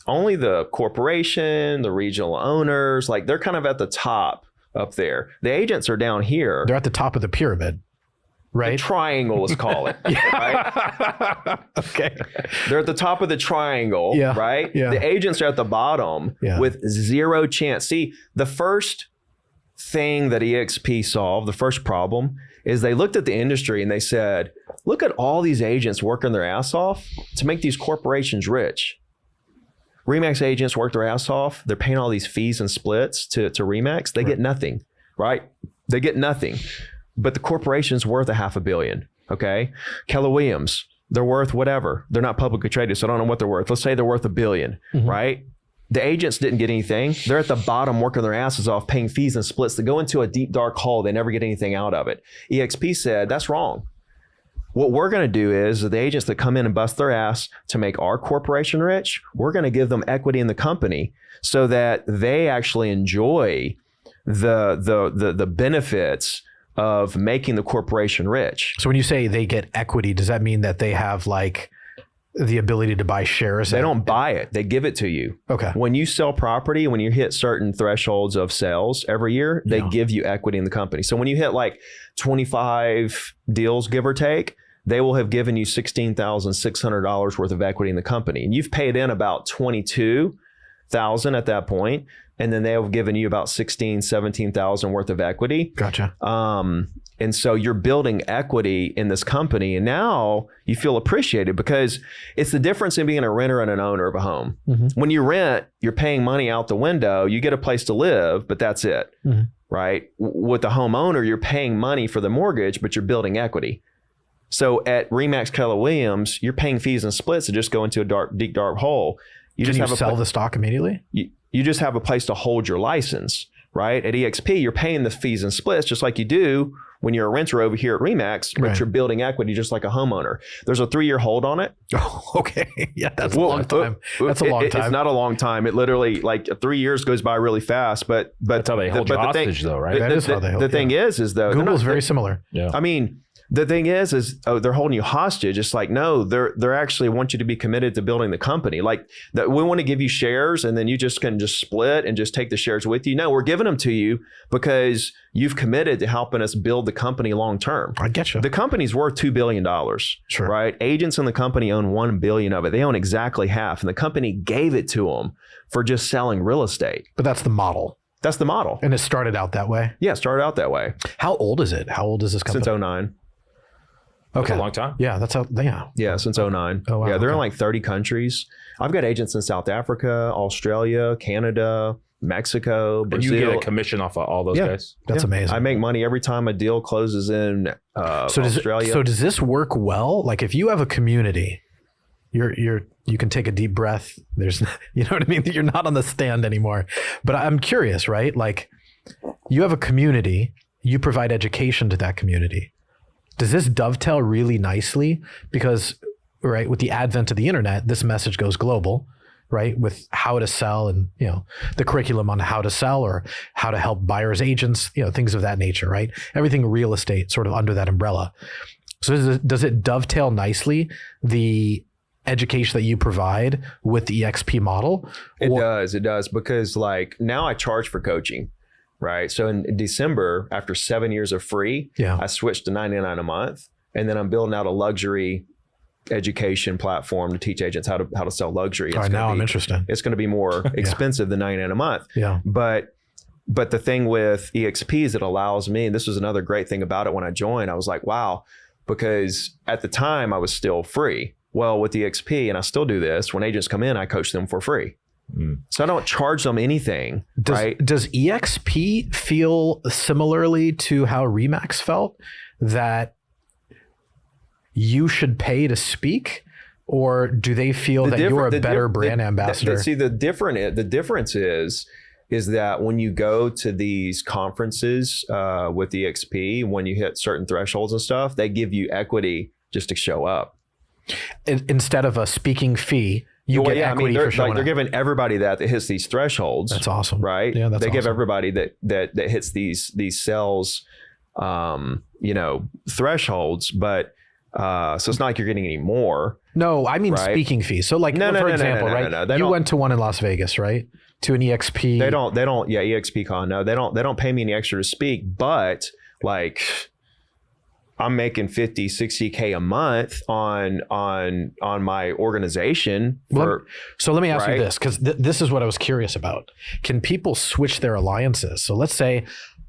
only the corporation, the regional owners, like they're kind of at the top up there. The agents are down here. They're at the top of the pyramid, right? The triangle, let's call it. Right? Okay. They're at the top of the triangle, right? Yeah. The agents are at the bottom with zero chance. See, the first thing that EXP solved, the first problem, is they looked at the industry and they said, look at all these agents working their ass off to make these corporations rich. RE/MAX agents work their ass off. They're paying all these fees and splits to RE/MAX. They get nothing, right? They get nothing. But the corporation's worth $500 million, okay? Keller Williams, they're worth whatever. They're not publicly traded, so I don't know what they're worth. Let's say they're worth $1 billion, right? The agents didn't get anything. They're at the bottom working their asses off, paying fees and splits to go into a deep, dark hole. They never get anything out of it. EXP said, that's wrong. What we're going to do is the agents that come in and bust their ass to make our corporation rich, we're going to give them equity in the company so that they actually enjoy the benefits of making the corporation rich. So when you say they get equity, does that mean that they have like the ability to buy shares? They don't buy it. They give it to you. Okay. When you sell property, when you hit certain thresholds of sales every year, they give you equity in the company. So when you hit like 25 deals, give or take, they will have given you $16,600 worth of equity in the company. And you've paid in about $22,000 at that point. And then they have given you about $16,000, $17,000 worth of equity. Gotcha. And so you're building equity in this company, and now you feel appreciated because it's the difference in being a renter and an owner of a home. When you rent, you're paying money out the window. You get a place to live, but that's it, right? With the homeowner, you're paying money for the mortgage, but you're building equity. So at RE/MAX Keller Williams, you're paying fees and splits to just go into a deep, dark hole. Can you sell the stock immediately? You just have a place to hold your license, right? At EXP, you're paying the fees and splits just like you do when you're a renter over here at RE/MAX, but you're building equity just like a homeowner. There's a 3-year hold on it. Oh, okay. Yeah, that's a long time. That's a long time. It's not a long time. It literally, like 3 years goes by really fast, but that's how they hold you hostage though, right? That is how they hold. The thing is though, Google's very similar. Yeah. I mean, the thing is they're holding you hostage. It's like, no, they're actually want you to be committed to building the company. Like that, we want to give you shares and then you just can just split and just take the shares with you. No, we're giving them to you because you've committed to helping us build the company long term. I get you. The company's worth $2 billion, sure, right? Agents in the company own $1 billion of it. They own exactly half, and the company gave it to them for just selling real estate. But that's the model. That's the model. And it started out that way? Yeah, it started out that way. How old is it? How old is this company? Since 2009. Okay. That's a long time. Yeah, that's how. Yeah, since 2009. Oh, wow, yeah, they're in like 30 countries. I've got agents in South Africa, Australia, Canada, Mexico, Brazil. And you get a commission off of all those guys? That's amazing. I make money every time a deal closes in Australia. So does this work well? Like if you have a community, you can take a deep breath. There's, you know what I mean? You're not on the stand anymore. But I'm curious, right? Like you have a community, you provide education to that community. Does this dovetail really nicely? Because, right, with the advent of the internet, this message goes global, right? With how to sell and, you know, the curriculum on how to sell or how to help buyers agents, you know, things of that nature, right? Everything real estate sort of under that umbrella. So does it dovetail nicely the education that you provide with the EXP model? It does because like now I charge for coaching, right? So in December, after 7 years of free, I switched to $99 a month, and then I'm building out a luxury education platform to teach agents how to sell luxury. All right, now I'm interested. It's going to be more expensive than $99 a month. Yeah. But the thing with EXP is it allows me, and this was another great thing about it when I joined, I was like, wow, because at the time I was still free. Well, with EXP, and I still do this, when agents come in, I coach them for free. So I don't charge them anything, right? Does EXP feel similarly to how Remax felt, that you should pay to speak? Or do they feel that you're a better brand ambassador? The difference is that when you go to these conferences with EXP, when you hit certain thresholds and stuff, they give you equity just to show up. Instead of a speaking fee, you get equity for showing up. They're giving everybody that hits these thresholds. That's awesome, right? Yeah, that's they give awesome. everybody that hits these sales, thresholds. But so it's not like you're getting any more. No, I mean right? speaking fees. So like, for example, right? You went to one in Las Vegas, right? To an EXP. They don't. Yeah, EXP con. No, they don't pay me any extra to speak. But like, I'm making 50, 60K a month on my organization. So let me ask you this, because this is what I was curious about. Can people switch their alliances? So let's say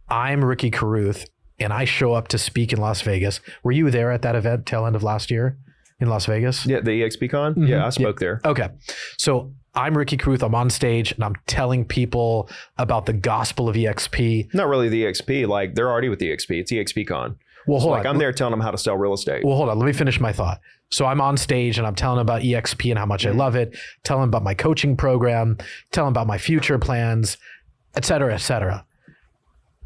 I'm Ricky Carruth and I show up to speak in Las Vegas. Were you there at that event tail end of last year in Las Vegas? Yeah, the EXP con? Mm-hmm. Yeah, I spoke there. Okay. So I'm Ricky Carruth. I'm on stage and I'm telling people about the gospel of EXP. Not really the EXP. Like, they're already with the EXP. It's EXP con. Well, hold on. I'm there telling them how to sell real estate. Well, hold on. Let me finish my thought. So I'm on stage and I'm telling them about EXP and how much I love it, telling them about my coaching program, telling them about my future plans, et cetera, et cetera.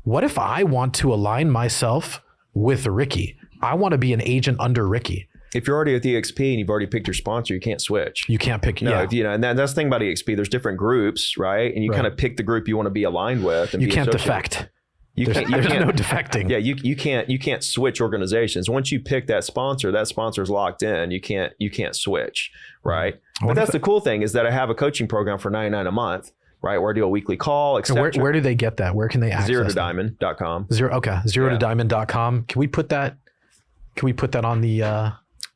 What if I want to align myself with Ricky? I want to be an agent under Ricky. If you're already at the EXP and you've already picked your sponsor, you can't switch. You can't pick. No, and that's the thing about EXP. There's different groups, right? And you kind of pick the group you want to be aligned with. And you can't defect. There's no defecting. Yeah, you can't switch organizations. Once you pick that sponsor's locked in. You can't switch, right? But that's the cool thing is that I have a coaching program for $99 a month, right? Where I do a weekly call, etc. Where do they get that? Where can they access ZeroToDiamond.com. ZeroToDiamond.com. Can we put that on the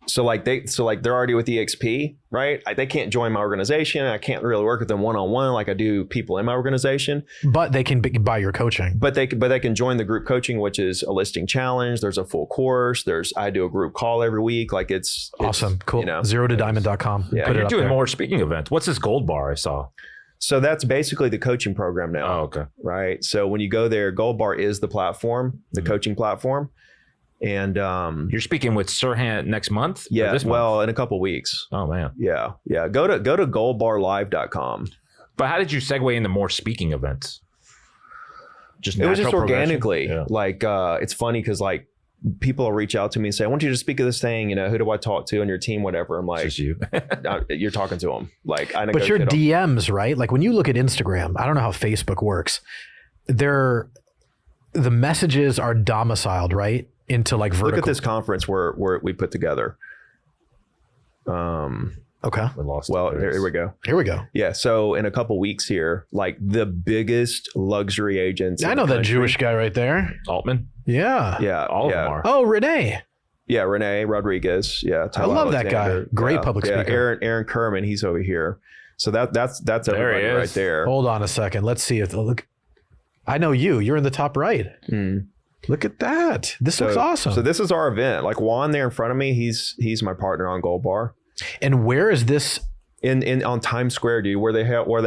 So they're already with EXP, right? They can't join my organization. I can't really work with them one-on-one like I do people in my organization. But they can buy your coaching. But they can join the group coaching, which is a listing challenge. There's a full course. I do a group call every week. Like it's awesome. Cool. ZeroToDiamond.com. Yeah, you're doing more speaking events. What's this gold bar I saw? So that's basically the coaching program now. Oh, okay. Right. So when you go there, Gold Bar is the platform, the coaching platform. And you're speaking with Sirhan next month? Yeah, in a couple of weeks. Oh man. Yeah. Go to goldbarlive.com. But how did you segue into more speaking events? It was just organically. Yeah. Like it's funny because like people will reach out to me and say, I want you to speak of this thing, who do I talk to on your team, whatever. I'm like, it's you. You're talking to them. Like I But your DMs, right? Like when you look at Instagram, I don't know how Facebook works. The messages are domiciled, right? Into like vertical. Look at this conference where we put together. Okay. Here we go. Here we go. Yeah. So in a couple weeks here, like the biggest luxury agents. I know that Jewish guy right there. Altman. Yeah. Yeah. All of them are. Oh, Renee. Yeah. Renee Rodriguez. Yeah. Tyler I love Alexander. That guy. Great public speaker. Aaron Kerman. He's over here. So that's everybody right there. Hold on a second. Let's see if look. I know you. You're in the top right. Look at that. This looks awesome. So this is our event. Like Juan there in front of me, he's my partner on Gold Bar. And where is this? On Times Square, dude, where they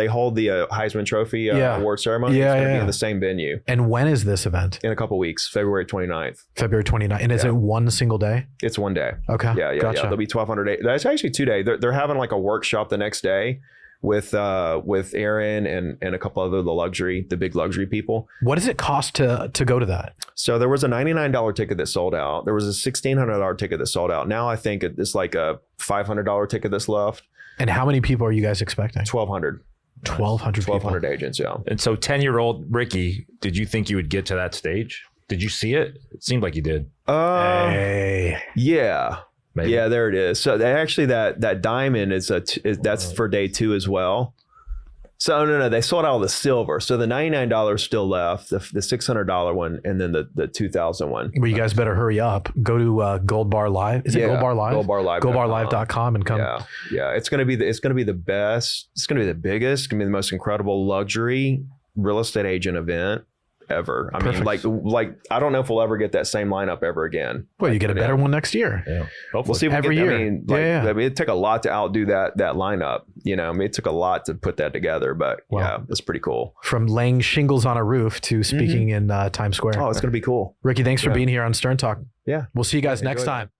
hold the Heisman Trophy award ceremony. It's going to be in the same venue. And when is this event? In a couple of weeks, February 29th. February 29th. And is it one single day? It's one day. Okay. Yeah. Gotcha. There'll be 1,200. That's actually 2 days. They're having like a workshop the next day with Aaron and a couple other the big luxury people. What does it cost to go to that? So there was a $99 ticket that sold out. There was a $1,600 ticket that sold out. Now I think it's like a $500 ticket that's left. And how many people are you guys expecting? 1,200. 1,200 agents, yeah. And so 10-year-old Ricky, did you think you would get to that stage? Did you see it? It seemed like you did. Hey. Yeah. Maybe. Yeah, there it is. So actually that diamond is that's for day 2 as well. So no, they sold out the silver. So the $99 still left, the $600 one, and then the 2000 one. Well, you guys better hurry up. Go to Gold Bar Live. Is it Gold Bar Live? Goldbarlive.com and come. Yeah. It's gonna be the best. It's gonna be the biggest. It's gonna be the most incredible luxury real estate agent event ever. I mean, like I don't know if we'll ever get that same lineup ever again. Well, you get a better one next year. Yeah. Hopefully. We'll see if every we get, year. I mean, it took a lot to outdo that lineup. You know, I mean, it took a lot to put that together, but yeah, it's pretty cool. From laying shingles on a roof to speaking in Times Square. Oh, it's gonna be cool. Ricky, thanks for being here on Stern Talk. Yeah, we'll see you guys next time.